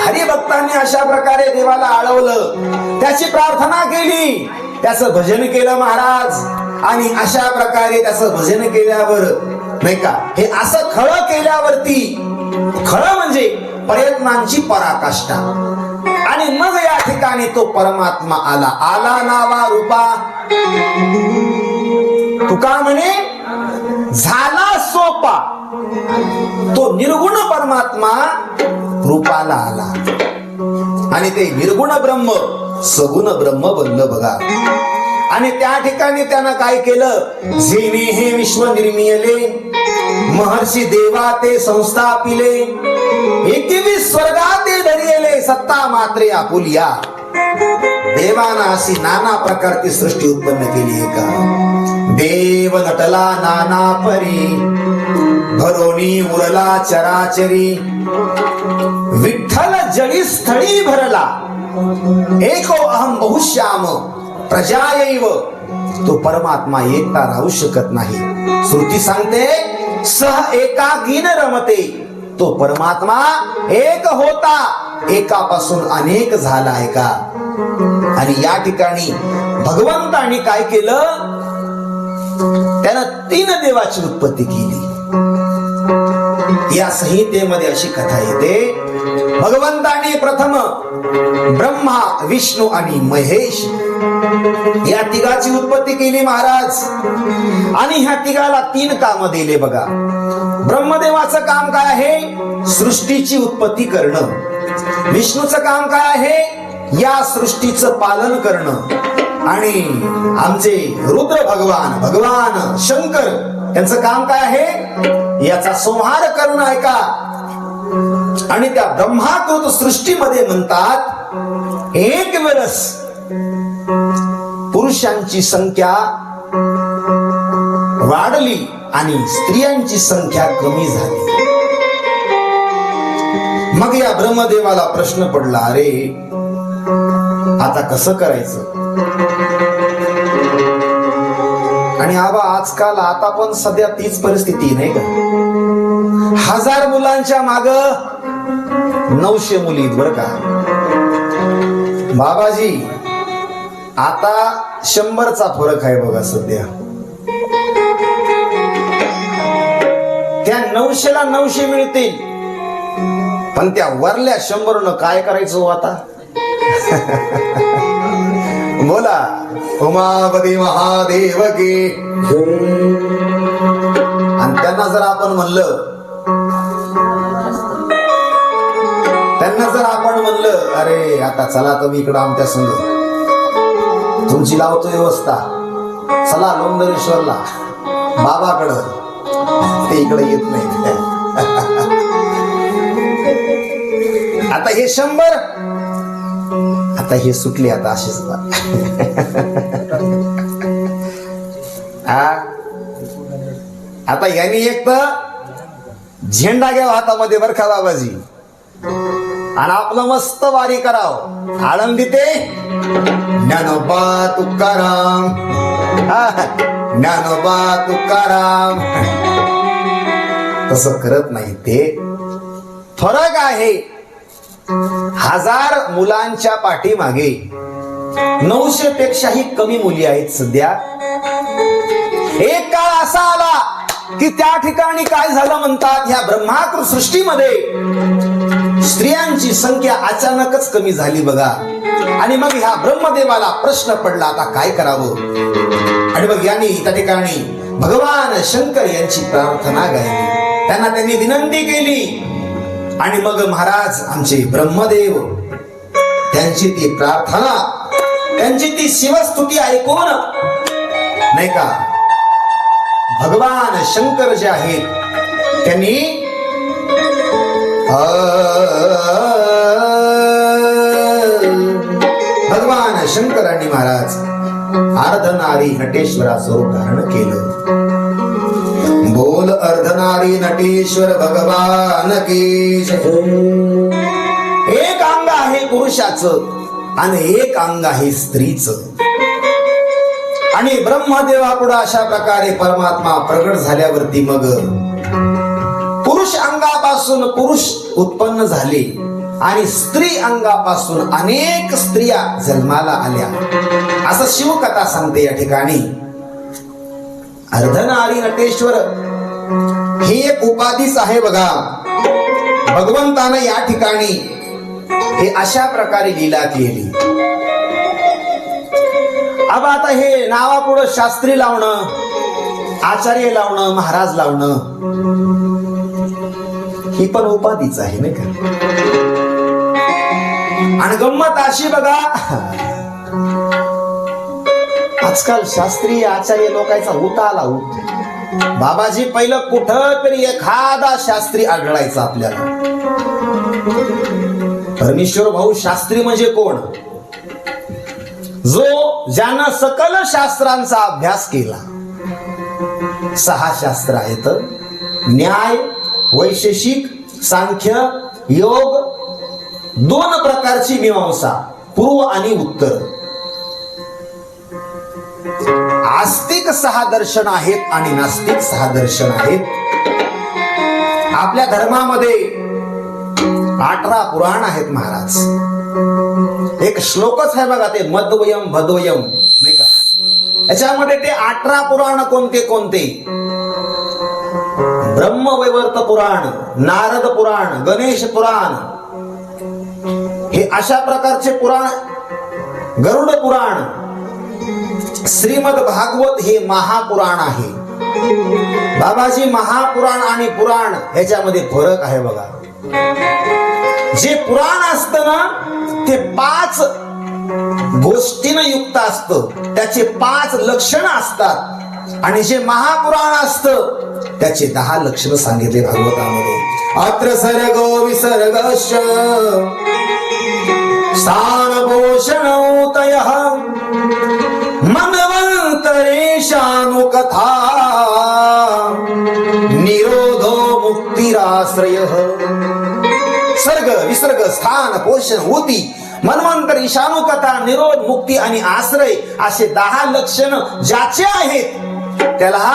हरिभक्तांनी अशा प्रकारे देवाला आळवलं, त्याची प्रार्थना केली, त्याचं भजन केलं महाराज. आणि अशा प्रकारे त्याचं भजन केल्यावर नाही का, हे असं खळं केल्यावरती, खळं म्हणजे प्रयत्नांची पराकाष्ठा. आणि मग या ठिकाणी तो परमात्मा आला. आला नावा रूपा. तुका म्हणे झाला सोपा. तो निर्गुण परमात्मा रूपाला आला आणि ते निर्गुण ब्रह्म सगुण ब्रह्म बनलं बघा. आणि त्या ठिकाणी त्यानं काय केलं, जेने हे विश्व निर्मिले महर्षी देवा ते संस्थापिले. 21 स्वर्गाते धरिले सत्ता मात्रे आपुलिया. देवाना अशी नाना प्रकारची सृष्टी उत्पन्न केली आहे का. देव नटला नाना परी भरोनी उरला चराचरी. विठ्ठल जडी स्थळी भरला एको अहम बहुश्याम प्रजायैव. तो परमात्मा एकटा राहू शकत नाही. श्रुती सांगते सह एकाकीन रमते. तो परमात्मा एक होता, एकापासून अनेक झाला आहे का. आणि या ठिकाणी भगवंतांनी काय केलं, त्यानं 3 देवाची उत्पत्ती केली. या संहितेमध्ये अशी कथा येते, भगवंतांनी प्रथम ब्रह्मा, विष्णू आणि महेश या तिघाची उत्पत्ती केली महाराज. आणि ह्या तिघाला 3 काम दिले बघा. ब्रह्मदेवाचं काम काय आहे, सृष्टीची उत्पत्ती करणं. विष्णूचं काम काय आहे, या सृष्टीचं पालन करणं. आणि आमचे रुद्र भगवान, भगवान शंकर, त्यांचं काम काय आहे, याचा संहार करणं आहे का. आणि त्या ब्रह्माकृत सृष्टीमध्ये म्हणतात एक वेळेस पुरुषांची संख्या वाढली आणि स्त्रियांची संख्या कमी झाली. मग या ब्रह्मदेवाला प्रश्न पडला, अरे आता कसं करायचं? आणि आबा आजकाल आता पण सध्या तीच परिस्थिती नाही का? 1000 मुलांच्या माग 900 मुली बर का बाबाजी. आता 100चा फरक आहे बघा सध्या. त्या 900ला 900 मिळतील, पण त्या वरल्या 100 काय करायचं हो आता? बोला उमापती महादेव की. आणि त्यांना जर आपण म्हणलं अरे आता चला तुम्ही इकडं आमच्या संग, तुमची लावतो व्यवस्था, चला लोंगदरेश्वरला बाबाकडं, ते इकडे येत नाही. आता हे 100, आता हे सुटले आता असेच. आता यांनी एक तर झेंडा घ्यावा हातामध्ये बर का बाबाजी, आणि आपलं मस्त वारी कराव. आळंदी ते ज्ञानोबा तुकाराम, ज्ञानोबा तुकाराम. तसं करत नाही ते. फरक आहे 1000 मुलांच्या पाठीमागे 900 पेक्षाही कमी मुली आहेत सध्या. एक काळ असा आला की त्या ठिकाणी काय झालं म्हणतात, ह्या ब्रह्माकृत सृष्टीमध्ये स्त्रियांची संख्या अचानकच कमी झाली बघा. आणि मग ह्या ब्रह्मदेवाला प्रश्न पडला, आता काय करावं? आणि मग यांनी त्या ठिकाणी भगवान शंकर यांची प्रार्थना गायली, त्यांनी विनंती केली. आणि मग महाराज आमचे ब्रह्मदेव त्यांची ती प्रार्थना, त्यांची ती शिवस्तुती ऐकून नाही का, भगवान शंकर जे आहेत त्यांनी भगवान शंकरांनी महाराज अर्धनारी नटेश्वराचं रूप धारण केलं. बोल अर्धनारी नटेश्वर भगवान की. एक अंग आहे पुरुषाचं आणि एक अंग आहे स्त्रीचं. आणि ब्रह्मदेवापुढे अशा प्रकारे परमात्मा प्रगट झाल्यावरती मग पुरुष अंगापासून पुरुष उत्पन्न झाले आणि स्त्री अंगापासून अनेक स्त्रिया जन्माला आल्या, असं शिवकथा सांगते या ठिकाणी. अर्धनारी नटेश्वर ही एक उपाधीच आहे बघा. भगवंतानं या ठिकाणी हे अशा प्रकारे लीला केली. अब आता हे नावापुढं शास्त्री लावणं, आचार्य लावणं, महाराज लावणं ही पण उपाधीच आहे नाही का. आणि गंमत अशी बघा, आजकाल शास्त्री आचार्य लोकांचा उताला होत. बाबाजी पहिलं कुठं तरी एखादा शास्त्री आढळायचा आपल्याला. परमेश्वर भाऊ शास्त्री म्हणजे कोण? जो ज्यानं सकल शास्त्रांचा अभ्यास केला. 6 शास्त्र आहेत: न्याय, वैशेषिक, सांख्य, योग, 2 प्रकारची मीमांसा, पूर्व आणि उत्तर. आस्तिक 6 दर्शन आहेत आणि नास्तिक 6 दर्शन आहेत. आपल्या धर्मामध्ये 18 पुराण आहेत महाराज. एक श्लोकच आहे बघा, ते मध्वयम भद्वयम नाही का. याच्यामध्ये ते 18 पुराण कोणते कोणते? ब्रह्मवैवर्त पुराण, नारद पुराण, गणेश पुराण, हे अशा प्रकारचे पुराण. गरुड पुराण, श्रीमद भागवत हे महापुराण आहे. बाबाजी महापुराण आणि पुराण ह्याच्यामध्ये फरक आहे बघा. जे पुराण असतं ना ते 5 गोष्टीनं युक्त असतं, त्याचे 5 लक्षणं असतात. आणि जे महापुराण असतं त्याचे 10 लक्षणं सांगितले भागवतामध्ये. अत्र सर्गो विसर्गश्च स्थानभूषणोतयः मन्वन्तरेषां मुक्तिराश्रय सर्ग विसर्ग स्थान पोषण होती मन्वंतर ईशानुकथा निरोध मुक्ती आणि आश्रय असे 10 लक्षण ज्याचे आहेत त्याला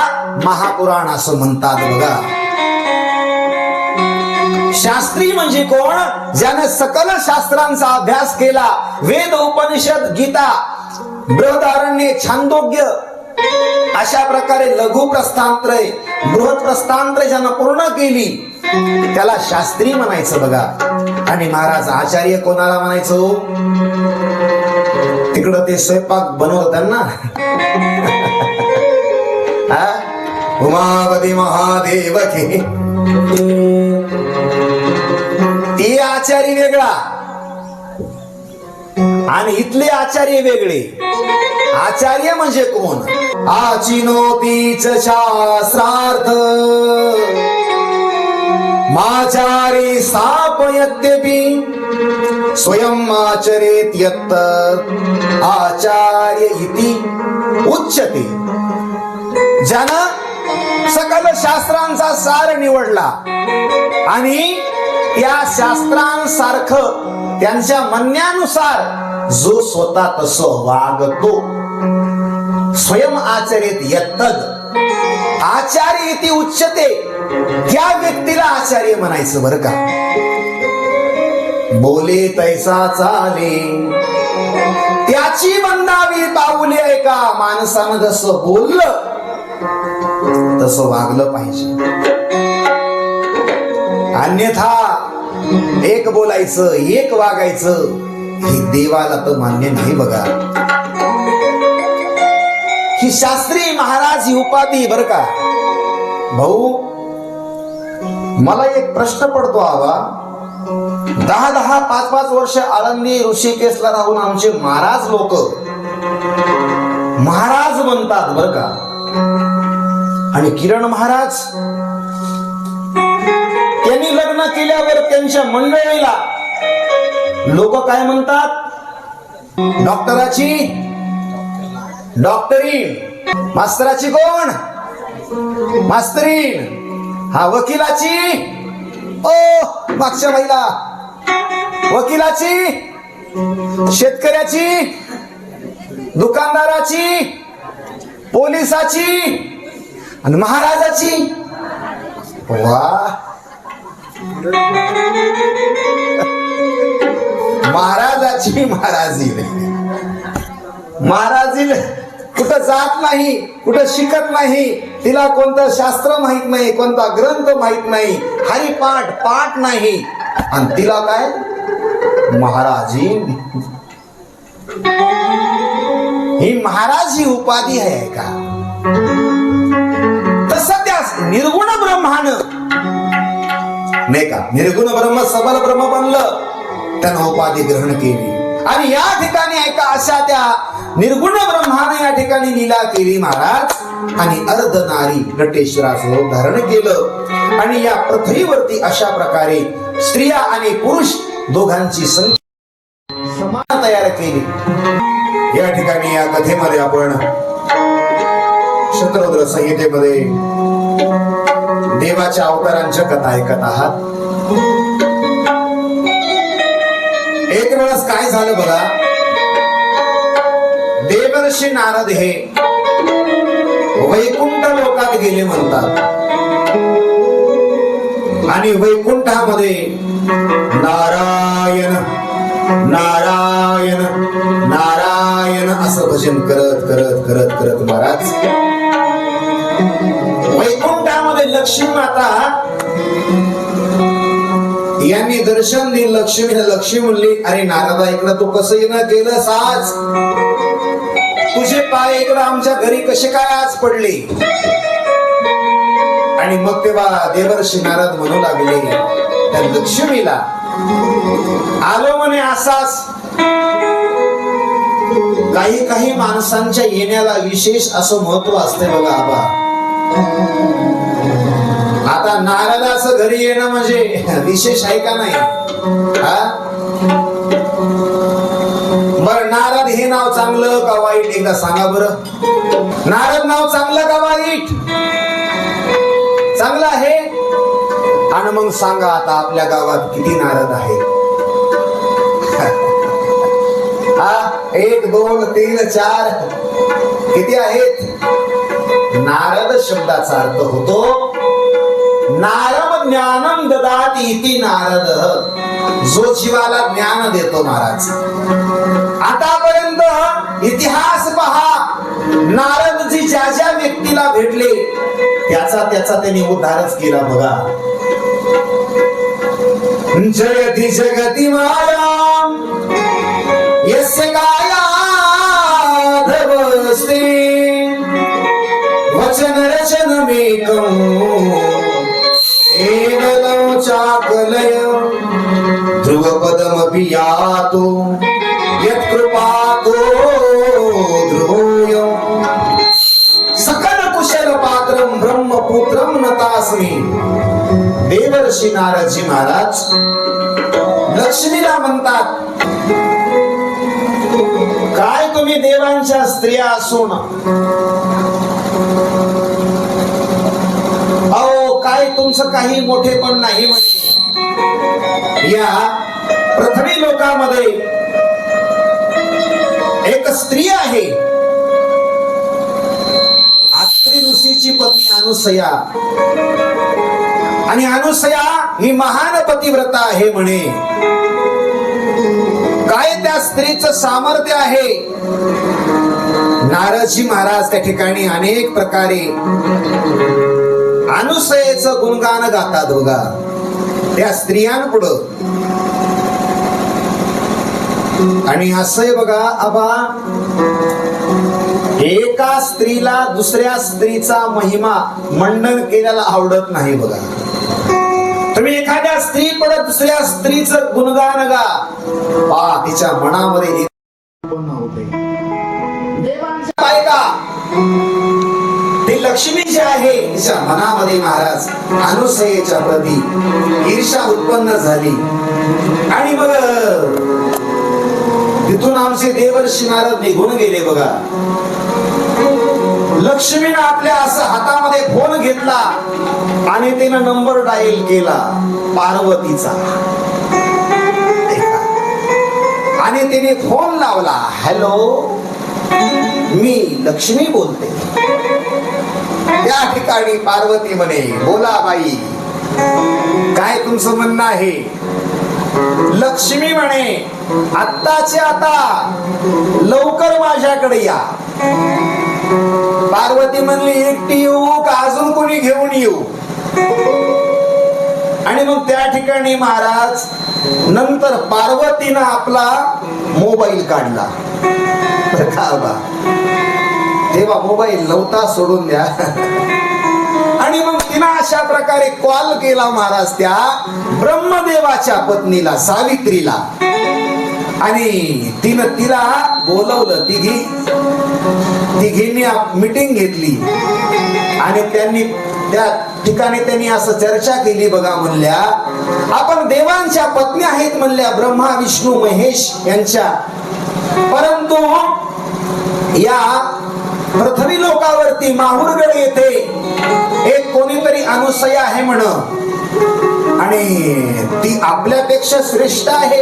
महापुराण असं म्हणतात बघा. शास्त्री म्हणजे कोण? ज्याने सकल शास्त्रांचा अभ्यास केला. वेद उपनिषद गीता बृहदारण्य छांदोग्य अशा प्रकारे लघु प्रस्थानत्रय बृहत प्रस्थानत्रय ज्यानं पूर्ण केली त्याला शास्त्री म्हणायचं बघा. आणि महाराज आचार्य कोणाला म्हणायचो? तिकडं ते स्वयंपाक बनवत त्यांना उमापती महादेव के ते आचार्य वेगळा आणि इथले आचार्य वेगळे. आचार्य म्हणजे कोण? आचिनोतीच शास्त्रार्थ माचारी स्थापयत्यपि स्वयं आचरेत यत् आचार्य इति उच्यते. ज्यानं सकल शास्त्रांचा सार निवडला आणि त्या शास्त्रांसारखं त्यांच्या म्हणण्यानुसार जो स्वतः तसं वागतो स्वयं आचरित यत्तद आचार्य इति उच्यते त्या व्यक्तीला आचार्य म्हणायचं बरं का. बोले तैसा चाले त्याची बंदावी पाऊले ऐका. माणसानं जसं बोललं तसं वागलं पाहिजे. अन्यथा एक बोलायचं एक वागायचं हे देवाला तर मान्य नाही बघा. ही शास्त्री महाराज ही उपाधी बर का. भाऊ मला एक प्रश्न पडतो आवा. 10-10 5-5 वर्ष आळंदी ऋषिकेशला राहून आमचे महाराज लोक महाराज बनतात बर का. आणि किरण महाराज त्यांनी लग्न केल्यावर त्यांच्या मंडळीला लोक काय म्हणतात? डॉक्टराची डॉक्टरीन, मास्तराची कोण? मास्तरीन. हा वकिलाची ओ मागच्या बाईला वकिलाची, शेतकऱ्याची, दुकानदाराची, पोलिसाची आणि महाराजाची. वा महाराजाची महाराजील महाराजील कुठं जात नाही, कुठं शिकत नाही, तिला कोणतं शास्त्र माहित नाही, कोणता ग्रंथ माहित नाही, हरिपाठ पाठ नाही आणि तिला काय महाराजी. ही महाराज ही उपाधी आहे का? तसं त्या निर्गुण ब्रह्मानं नाही का निर्गुण ब्रह्म सबल ब्रह्म बनलं त्यानं उपाधी ग्रहण केली. आणि या ठिकाणी ऐका अशा त्या निर्गुण ब्रह्माने या ठिकाणी लीला केली महाराज. आणि अर्ध नारी नटेश्वराचं रूप धारण केलं. आणि या पृथ्वीवरती अशा प्रकारे स्त्रिया आणि पुरुष दोघांची संख्या समान तयार केली. या ठिकाणी या कथेमध्ये आपण शतरुद्र संहितेमध्ये देवाच्या अवतारांच्या कथा ऐकत आहात. एक वेळेस काय झालं बघा. देवर्षी नारद हे वैकुंठ लोकात गेले म्हणतात. आणि वैकुंठामध्ये नारायण नारायण नारायण असं भजन करत करत करत करत महाराज वैकुंठामध्ये लक्ष्मी माता यांनी दर्शन दिलं. लक्ष्मी म्हणली अरे नारदा इकडं तू कसं येणं केलं आज? तुझे पाय इकडं आमच्या घरी कसे काय आज पडले? आणि मग तेव्हा देवर्षी नारद म्हणू लागले त्या लक्ष्मीला आलो म्हणे असाच. काही काही माणसांच्या येण्याला विशेष असं महत्व असते बघा आबा. आता नारदाचं घरी येणं म्हणजे विशेष आहे का नाही? बरं नारद हे नाव चांगलं का वाईट एकदा सांगा बरं. नारद नाव चांगलं का वाईट? चांगलं आहे. आणि मग सांगा आता आपल्या गावात किती नारद आहेत? हा, 1 2 3 4 किती आहेत? नारद शब्दाचा अर्थ होतो नारद ज्ञानम ददाति इति नारद, जो जीवाला ज्ञान देतो महाराज. आतापर्यंत इतिहास पहा, नारदजी ज्या ज्या व्यक्तीला भेटले त्याचा त्यांनी उद्धारच केला बघा. जयति जगति माया यस्य काया धवस्ते वचन रचन मेकम एवलं चाकलय ध्रुवपदमपि यातो यत्कृपातो ध्रुवोय सकल कुशल पात्रम ब्रह्मपुत्रम नतास्मि. देवर्षी नारदजी महाराज लक्ष्मीला म्हणतात, काय तुम्ही देवांच्या स्त्रिया असून अहो काय तुमचं काही मोठेपण नाही म्हणे. या पृथ्वी लोकामध्ये एक स्त्री आहे, अत्रि ऋषीची पत्नी अनुसया, आणि अनुसया ही महान पतिव्रता आहे म्हणे. काय त्या स्त्रीचं सामर्थ्य आहे. नारदजी महाराज त्या ठिकाणी अनेक प्रकारे अनुसयेचं गुणगान गातात बघा त्या स्त्रियांपुढं. आणि असंय बघा आबा, एका स्त्रीला दुसऱ्या स्त्रीचा महिमा मंडन केल्याला आवडत नाही बघा. तुम्ही एखाद्या स्त्री पडत दुसऱ्या स्त्रीचं गुणगान गा, पा तिच्या मनामध्ये बायका ती लक्ष्मी जी आहे तिच्या मनामध्ये महाराज अनुसयेच्या प्रती ईर्ष्या उत्पन्न झाली. आणि मग तिथून आमचे देवर्षी नारद निघून गेले बघा. लक्ष्मीने आपल्या असं हातामध्ये फोन घेतला आणि तिनं नंबर डायल केला पार्वतीचा, आणि तिने फोन लावला. हॅलो, मी लक्ष्मी बोलते. त्या ठिकाणी पार्वती म्हणे, बोला बाई, काय तुमचं म्हणणं आहे? लक्ष्मी म्हणे, आत्ताच्या आता लवकर माझ्याकडे या. पार्वती म्हणली, एकटी येऊ का अजून कोणी घेऊन येऊ? आणि मग त्या ठिकाणी महाराज नंतर पार्वतीनं आपला मोबाईल काढला. तेव्हा मोबाईल नव्हता, सोडून द्या. आणि मग तिनं अशा प्रकारे कॉल केला महाराज त्या ब्रह्मदेवाच्या पत्नीला सावित्रीला, आणि तिनं तिला बोलवलं. तिघींनी मीटिंग घेतली आणि त्यांनी त्या ठिकाणी त्यांनी असं चर्चा केली बघा. म्हणल्या, आपण देवांच्या पत्नी आहेत म्हणल्या, ब्रह्मा विष्णू महेश यांच्या, परंतु या पृथ्वी लोकावरती माहुरगड येथे एक कोणीतरी अनुसया आहे म्हण, आणि ती आपल्यापेक्षा श्रेष्ठ आहे.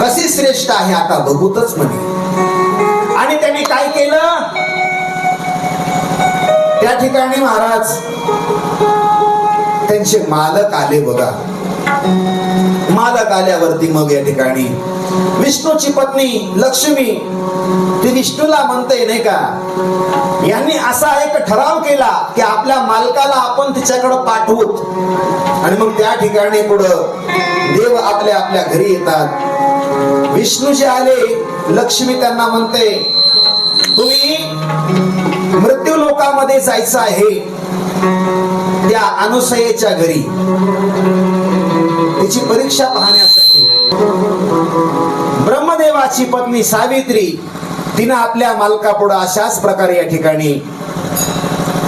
कशी श्रेष्ठ आहे आता बघूतच म्हणे. आणि त्यांनी काय केलं, त्या ठिकाणी महाराज त्यांचे मालक आले बघा. मालक आल्यावरती मग या ठिकाणी विष्णूची पत्नी लक्ष्मी ती विष्णूला म्हणते नाही का, यांनी असा एक ठराव केला की आपल्या मालकाला आपण तिच्याकडे पाठवूत. आणि मग त्या ठिकाणी पुढं देव आपल्या आपल्या घरी येतात. विष्णू जे आले, लक्ष्मी त्यांना म्हणते, तुम्ही मृत्यू लोकामध्ये जायचं आहे त्या अनुसयेच्या घरी, तिची परीक्षा पाहण्यासाठी. ब्रह्मदेवाची पत्नी सावित्री तिनं आपल्या मालकापुढे अशाच प्रकारे या ठिकाणी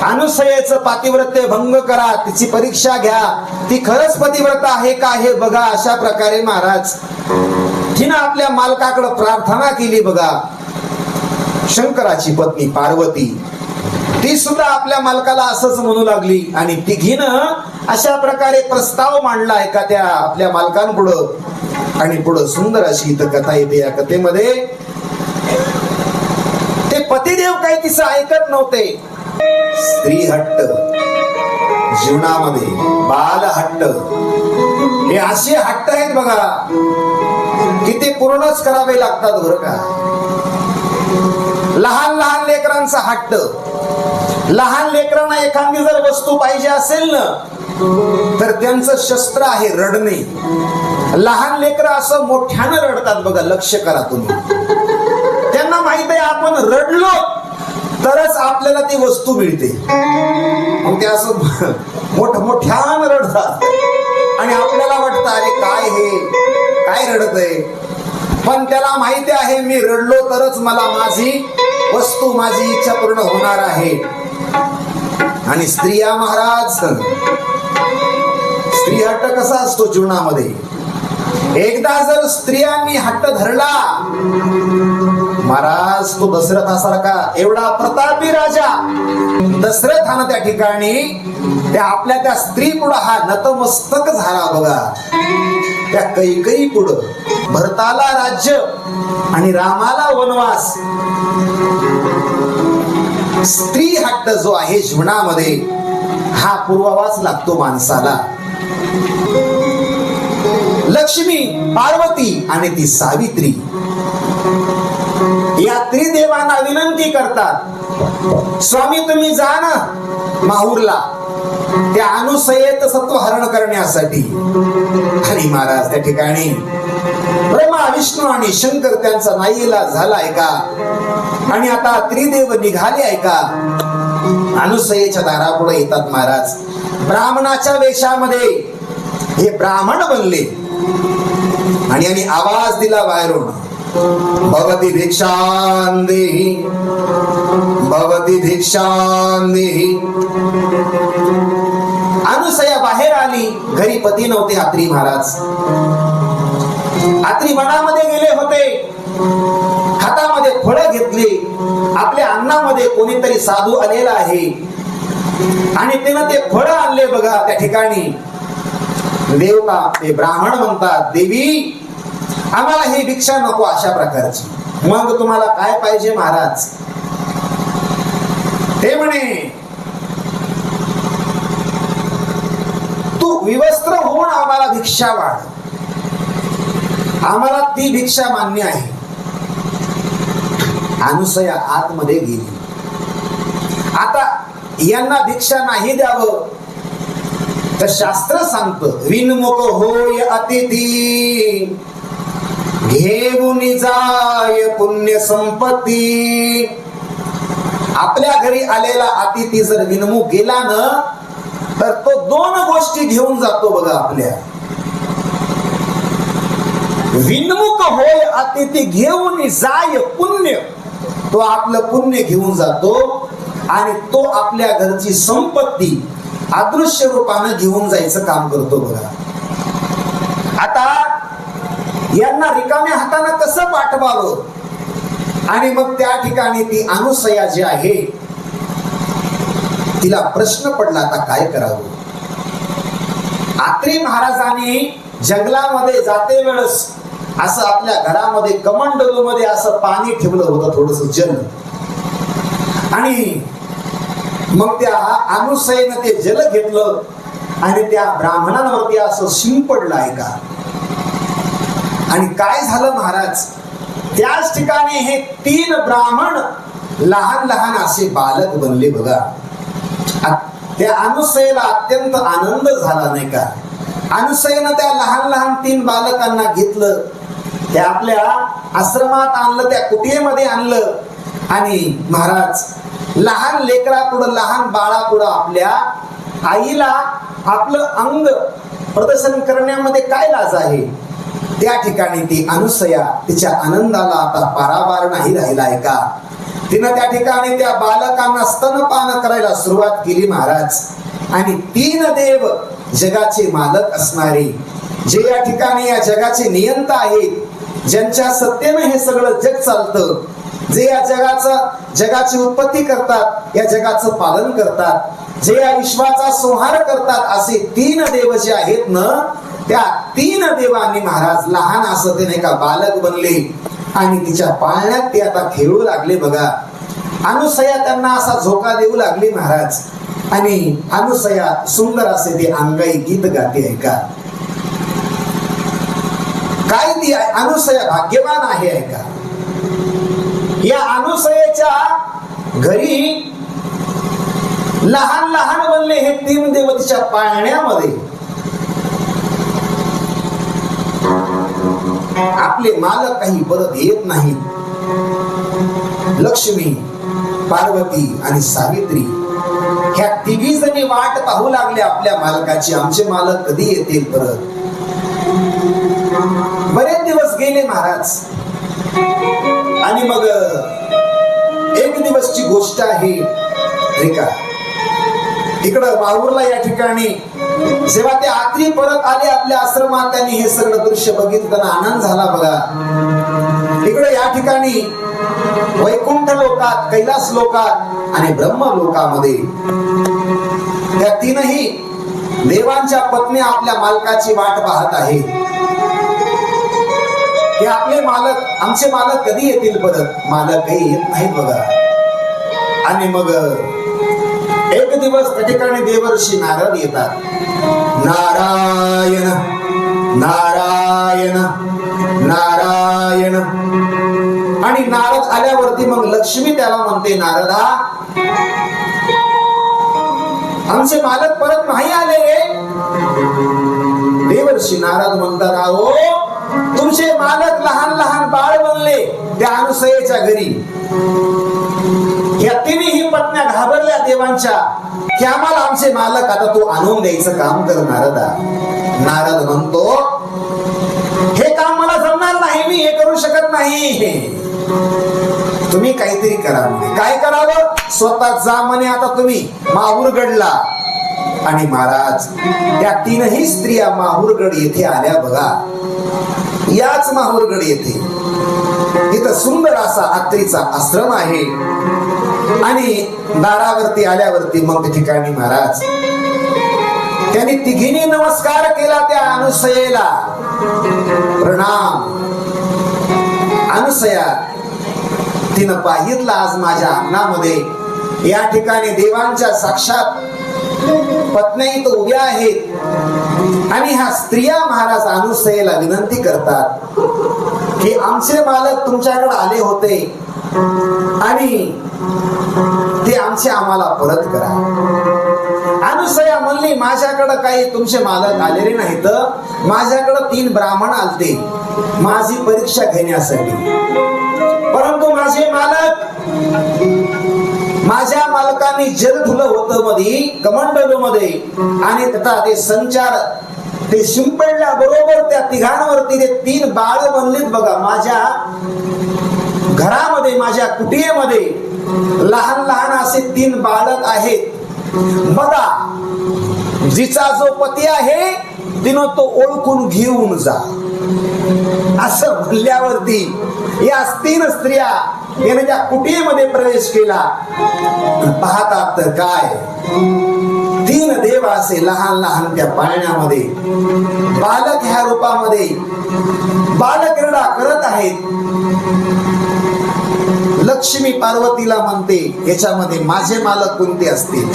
अनुसयेचं पातिव्रत्य भंग करा, तिची परीक्षा घ्या, ती खरंच पतिव्रता आहे का हे बघा. अशा प्रकारे महाराज तिनं आपल्या मालकाकडे प्रार्थना केली बघा. शंकराची पत्नी पार्वती ती सुद्धा आपल्या मालकाला असंच म्हणू लागली, आणि तिघीनं अशा प्रकारे प्रस्ताव मांडला एका त्या आपल्या मालकांपुढं. आणि पुढं सुंदर अशी इथं कथा येते. या कथेमध्ये ते पतिदेव काही तिचं ऐकत नव्हते. स्त्री हट्ट जीवनामध्ये, बाल हट्ट, हे असे हट्ट आहेत बघा की ते पूर्णच करावे लागतात बरं का. लहान लहान लेकरांचा हट्ट. लहान लेकरांना एखादी जर वस्तू पाहिजे असेल ना तर त्यांचं शस्त्र आहे रडणे. लहान लेकर असं मोठ्यानं रडतात बघा. लक्ष करा तुम्ही. त्यांना माहित आहे आपण रडलो तरच आपल्याला ती वस्तू मिळते. मग ते असं मोठ्यानं रडतात आणि आपल्याला वाटतं अरे काय हे काय रडत आहे. पण त्याला माहिती आहे मी रडलो तरच मला माझी वस्तू, माझी इच्छा पूर्ण होणार आहे. आणि स्त्रिया महाराज, स्त्री हट्ट कसा असतो जीवनामध्ये. एकदा जर स्त्रियांनी हट्ट धरला महाराज, तो दशरथासारखा एवढा प्रतापी राजा दशरथानं त्या ठिकाणी त्या आपल्या त्या स्त्री पुढं हा नतमस्तक झाला बघा. त्या कैकेयी पुढं भरताला राज्य आणि रामाला वनवास. स्त्री हट्ट जो आहे जीवनामध्ये हा पूर्वावाच लागतो माणसाला. लक्ष्मी, पार्वती आणि ती सावित्री या त्रिदेवांना विनंती करतात, स्वामी तुम्ही जा ना माहूरला त्या अनुसयेत सत्व हरण करण्यासाठी. आणि महाराज त्या ठिकाणी ब्रह्मा, विष्णू आणि शंकर त्यांचा नाईलाज झालाय का. आणि आता त्रिदेव निघाले आहे का. अनुसयेच्या दारापुढे येतात महाराज. ब्राह्मणाच्या वेशामध्ये हे ब्राह्मण बनले आणि आवाज दिला बाहेरून, भवती भिक्षां देहि, भवती भिक्षां देहि. अनुसया बाहेर आली. घरी पती नव्हते अत्री महाराज. अत्री वनामध्ये गेले होते. हातामध्ये फळं घेतली. आपल्या अन्नामध्ये कोणीतरी साधू आलेला आहे आणि त्यानं ते फळं आणले बघा. त्या ठिकाणी देवता ते ब्राह्मण म्हणतात, देवी आम्हाला ही भिक्षा नको अशा प्रकारची. मग तुम्हाला काय पाहिजे महाराज. ते म्हणे तू विवस्त्र होऊन आम्हाला भिक्षा वाढ. आम्हाला ती भिक्षा मान्य आहे. अनुसया आतमध्ये गेली. आता यांना भिक्षा नाही द्यावं तर शास्त्र सांगतं, विनमुख होय अतिथी घेऊन जाय पुण्य संपत्ती. आपल्या घरी आलेला अतिथी जर विनमुख गेला ना तर तो दोन गोष्टी घेऊन जातो बघा आपल्या. विनमुख होय अतिथी घेऊन जाय पुण्य. तो आपलं पुण्य घेऊन जातो आणि तो आपल्या घरची संपत्ती अदृश्य रूपानं घेऊन जायचं काम करतो बघा. आता यांना रिकाम्या हाताने कसं पाठवावं. आणि मग त्या ठिकाणी ती अनुसया जी आहे तिला प्रश्न पडला आता काय करावं. आत्री महाराजांनी जंगलामध्ये जाते वेळेस असं आपल्या घरामध्ये कमंडलू मध्ये असं पाणी ठेवलं होतं, थोडस जल. आणि मग त्या अनुसयेनं ते जल घेतलं आणि त्या ब्राह्मणांवरती असं शिंपडलं आहे का. आणि काय झालं महाराज, त्याच ठिकाणी हे 3 ब्राह्मण लहान लहान असे बालक बनले बघा. त्या अनुसयेला अत्यंत आनंद झाला नाही का. अनुसयेनं त्या लहान लहान 3 बालकांना घेतलं, त्या आपल्या आश्रमात आणलं, त्या कुटियेमध्ये आणलं. आणि महाराज लहान लेकरा पुढं, लहान बाळा पुढं आपल्या आईला आपलं अंग प्रदर्शन करण्यामध्ये काय लाज आहे. त्या ठिकाणी ती अनुसया तिच्या आनंदाला आता पारावार नाही राहिलाय का. तिनं त्या ठिकाणी त्या बालकांना स्तनपान करायला सुरुवात केली महाराज. आणि 3 देव जगाचे मालक असणारे, जे या ठिकाणी या जगाचे नियंता आहेत, ज्यांच्या सत्तेने हे सगळं जग चालतं, जे या जगाची उत्पत्ती करतात, या जगाचं पालन करतात, जे या विश्वाचा संहार करतात असे 3 देव जे आहेत ना, त्या 3 देवांनी महाराज लहान असं ते नाही का बालक बनले आणि तिच्या पाळण्यात ते आता खेळू लागले बघा. अनुसया त्यांना असा झोका देऊ लागली महाराज. आणि अनुसया सुंदर असे ते अंगाई गीत गाते ऐका. काय ती अनुसया भाग्यवान आहे ऐका. या अनुसयेच्या घरी लहान लहान बनले हे 3 देव तिच्या पाळण्यामध्ये. आपले मालक काही परत येत नाहीत. लक्ष्मी, पार्वती आणि सावित्री ह्या 3 जणी वाट पाहू लागल्या आपल्या मालकाची. आमचे मालक कधी येतील परत. बरेच दिवस गेले महाराज. आणि मग एक दिवसची गोष्ट आहे का, इकडं माहूरला या ठिकाणी जेव्हा ते आत्री परत आले आपल्या आश्रमात, त्यांनी हे सगळं दृश्य बघितलं, त्यांना आनंद झाला बघा. इकडे या ठिकाणी वैकुंठ लोकात, कैलास लोकात आणि ब्रह्म लोकामध्ये त्या 3ही देवांच्या पत्नी आपल्या मालकाची वाट पाहत आहेत की आपले मालक, आमचे मालक कधी येतील परत. मालक काही येत नाहीत बघा. आणि मग एक दिवस त्या ठिकाणी देवर्षी नारद येतात. नारायण नारायण नारायण. आणि नारद आल्यावरती मग लक्ष्मी त्याला म्हणते, नारदा आमचे मालक परत नाही आले रे. देवर्षी नारद म्हणतात, अहो तुमचे मालक लहान लहान बाळ बनले त्या अनुसयेच्या घरी. या 3ही पत्न्या घाबरल्या देवांच्या की आम्हाला आमचे मालक आता तू आणून द्यायचं काम कर नारदा. नारद म्हणतो, हे काम मला जमणार नाही, मी हे करू शकत नाही. तुम्ही काहीतरी करा म्हणे. काय करावं? स्वतः जा म्हणे आता तुम्ही माहूरगडला. आणि महाराज त्या 3ही स्त्रिया माहूरगड येथे आल्या बघा. याच माहूरगड येथे इथं सुंदर असा आत्रीचा आश्रम आहे. आणि दारावरती आल्यावरती मग त्या ठिकाणी महाराज त्यांनी 3घींनी नमस्कार केला त्या अनुसयेला. प्रणाम. अनुसया, तिनं पाहितलं आज माझ्या अंगणामध्ये या ठिकाणी देवांच्या साक्षात पत्न्या इथं उभ्या आहेत. आणि ह्या स्त्रिया महाराज अनुसयेला विनंती करतात की आमचे मालक तुमच्याकडे आले होते आणि ते आमचे आम्हाला परत करा. अनुसया म्हणली, माझ्याकडे काही तुमचे मालक आलेले नाहीत. माझ्याकडे 3 ब्राह्मण आलते माझी परीक्षा घेण्यासाठी. परंतु माझे मालक, माझ्या मालकांनी जल धुलं होतं मध्ये कमंडलू मध्ये. आणि त्याचा ते संचार ते शिंपडल्या बरोबर त्या 3घांवरती ते 3 बाळ बनलीत बघा. माझ्या घरामध्ये, माझ्या कुटियेमध्ये लहान लहान असे 3 बालक आहेत बघा. जिचा जो पती आहे तिनं तो ओळखून घेऊन जा. असं म्हणल्यावरती या 3 स्त्रिया याने त्या कुटियेमध्ये प्रवेश केला. पाहतात तर काय, 3 देव असे लहान लहान त्या पाळण्यामध्ये बालक ह्या रूपामध्ये बालक्रीडा करत आहेत. लक्ष्मी पार्वतीला म्हणते, याच्यामध्ये माझे मालक कोणते असतील.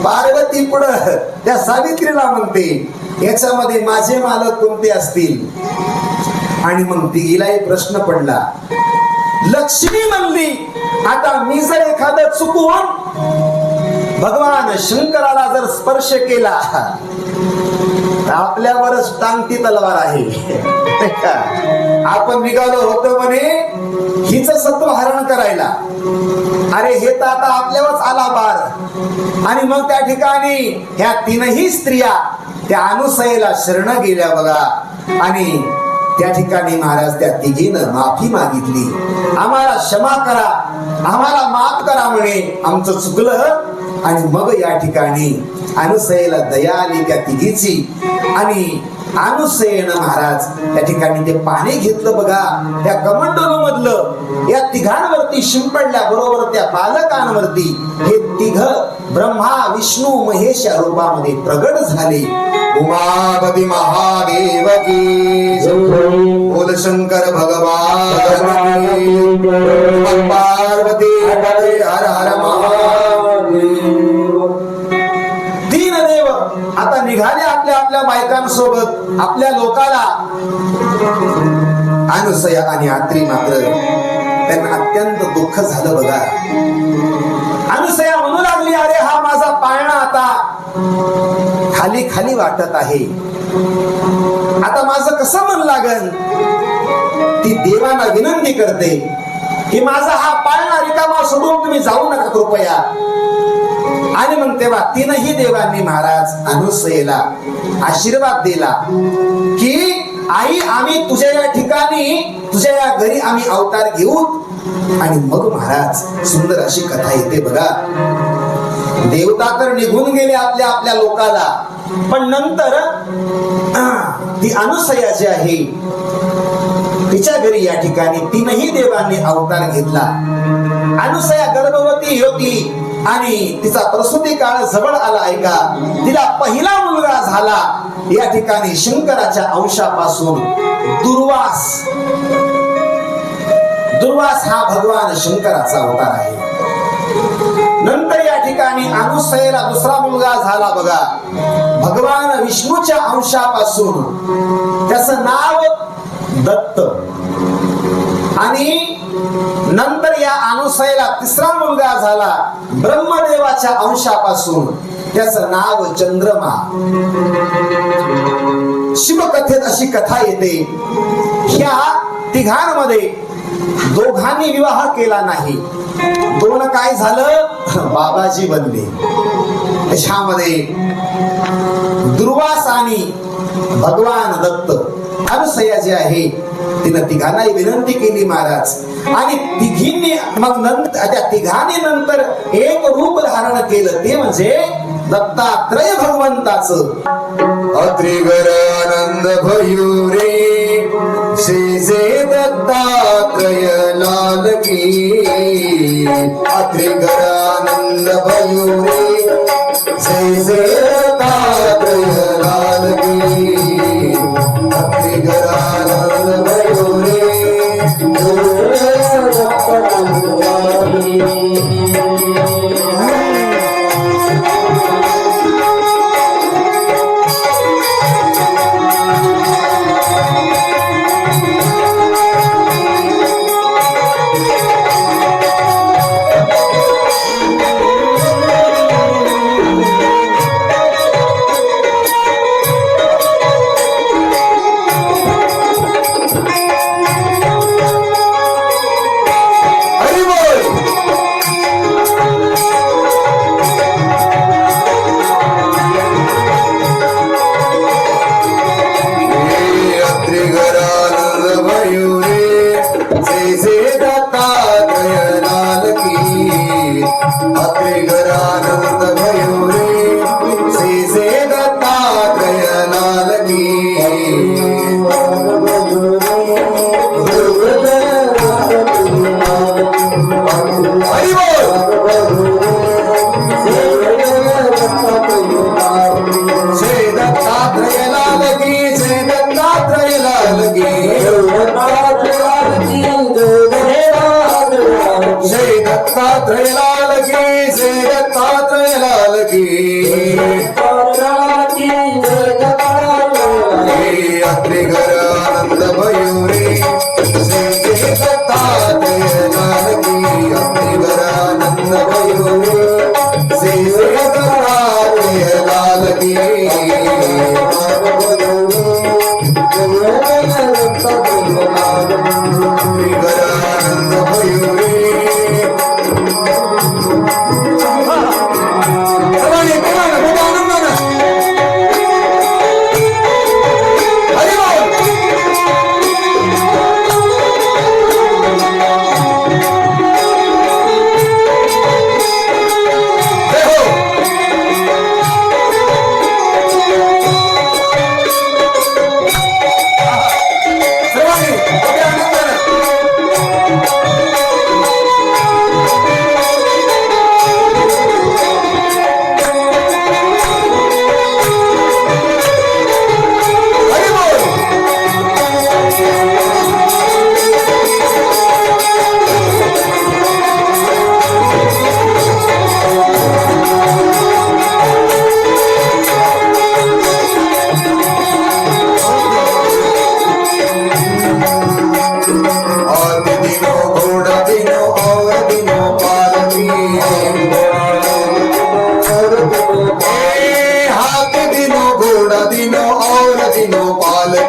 पार्वती पुढे त्या सावित्रीला म्हणते, याच्यामध्ये माझे मालक कोणते असतील. आणि मग तिघीलाही प्रश्न पडला. लक्ष्मी म्हणली, आता मी जर एखादं चुकून भगवान शंकराला जर स्पर्श केला तर आपल्यावरच टांगती तलवार आहे. आपण निघालो होतो म्हणे हिच सत्वहरण करायला. अरे हे तर आता आपल्यावरच आला बार. आणि मग त्या ठिकाणी ह्या 3ही स्त्रिया त्या अनुसयेला शरण गेल्या बघा. आणि त्या ठिकाणी महाराज त्या 3घीनं माफी मागितली. आम्हाला क्षमा करा, आम्हाला माफ करा म्हणे, आमचं चुकलं. आणि मग या ठिकाणी अनुसयेला दया आली त्या 3घीची. आणि अनुसयेनं महाराज त्या ठिकाणी ते पाणी घेतलं बघा त्या कमंडलू मधलं. या 3घांवरती शिंपडल्या बरोबर त्या बालकांवरती हे 3 ब्रह्मा विष्णू महेश या रूपामध्ये प्रगट झाले. उमापती महादेव की बोल शंकर भगवान की. पार्वती हर हर महादेव. तीन देव आता निघाले आपल्या आपल्या बायकांसोबत आपल्या लोकाला. अनुसया आणि आत्री मात्र त्यांना अत्यंत दुःख झालं बघा. अनुसया म्हणू लागली, अरे हा माझा पाळणा आता खाली खाली वाटत आहे, आता माझं कसं मन लागन. ती देवाला विनंती करते की माझा हा पाळणा रिकामा सोडून तुम्ही जाऊ नका कृपया. आणि मग तेव्हा तीनही देवांनी महाराज अनुसयेला आशीर्वाद दिला की आई आम्ही तुझ्या या ठिकाणी तुझ्या या घरी आम्ही अवतार घेऊ. आणि मग महाराज सुंदर अशी कथा येते बघा. देवता तर निघून गेले आपल्या आपल्या लोकाला, पण नंतर ती अनुसया जी आहे तिच्या घरी या ठिकाणी तीनही देवांनी अवतार घेतला. अनुसया गर्भवती होती आणि तिचा प्रसूती काळ जवळ आला आहे का. तिला पहिला मुलगा झाला. या ठिकाणी शंकराच्या अंशापासून दुर्वास हा भगवान शंकराचा अवतार आहे. नंतर या ठिकाणी अनुसयेला दुसरा मुलगा झाला बघा, भगवान विष्णूच्या अंशापासून. त्याचं नाव दत्त. आणि नंतर या अनुसयेला तिसरा मुलगा झाला ब्रह्मदेवाच्या अंशापासून. त्याचं नाव चंद्रमा. शिवकथेत अशी कथा येते, ह्या तिघांमध्ये दोघांनी विवाह केला नाही. दोन काय झालं, बाबाजी बनले. त्याच्यामध्ये दुर्वास आणि भगवान दत्त. अनुसया जी आहे तिनं तिघांनाही विनंती केली महाराज. आणि तिघींनी मग नंतर त्या तिघांनी नंतर एक रूप धारण केलं, ते म्हणजे दत्तात्रय भगवंताचं. अत्रिगर आनंद भयो रे श्री दत्तात्रय लाल की. अत्रिगर आनंद भयो रे श्री दत्तात्रय लाल की. अत्रिगर आनंद भयो रे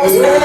ये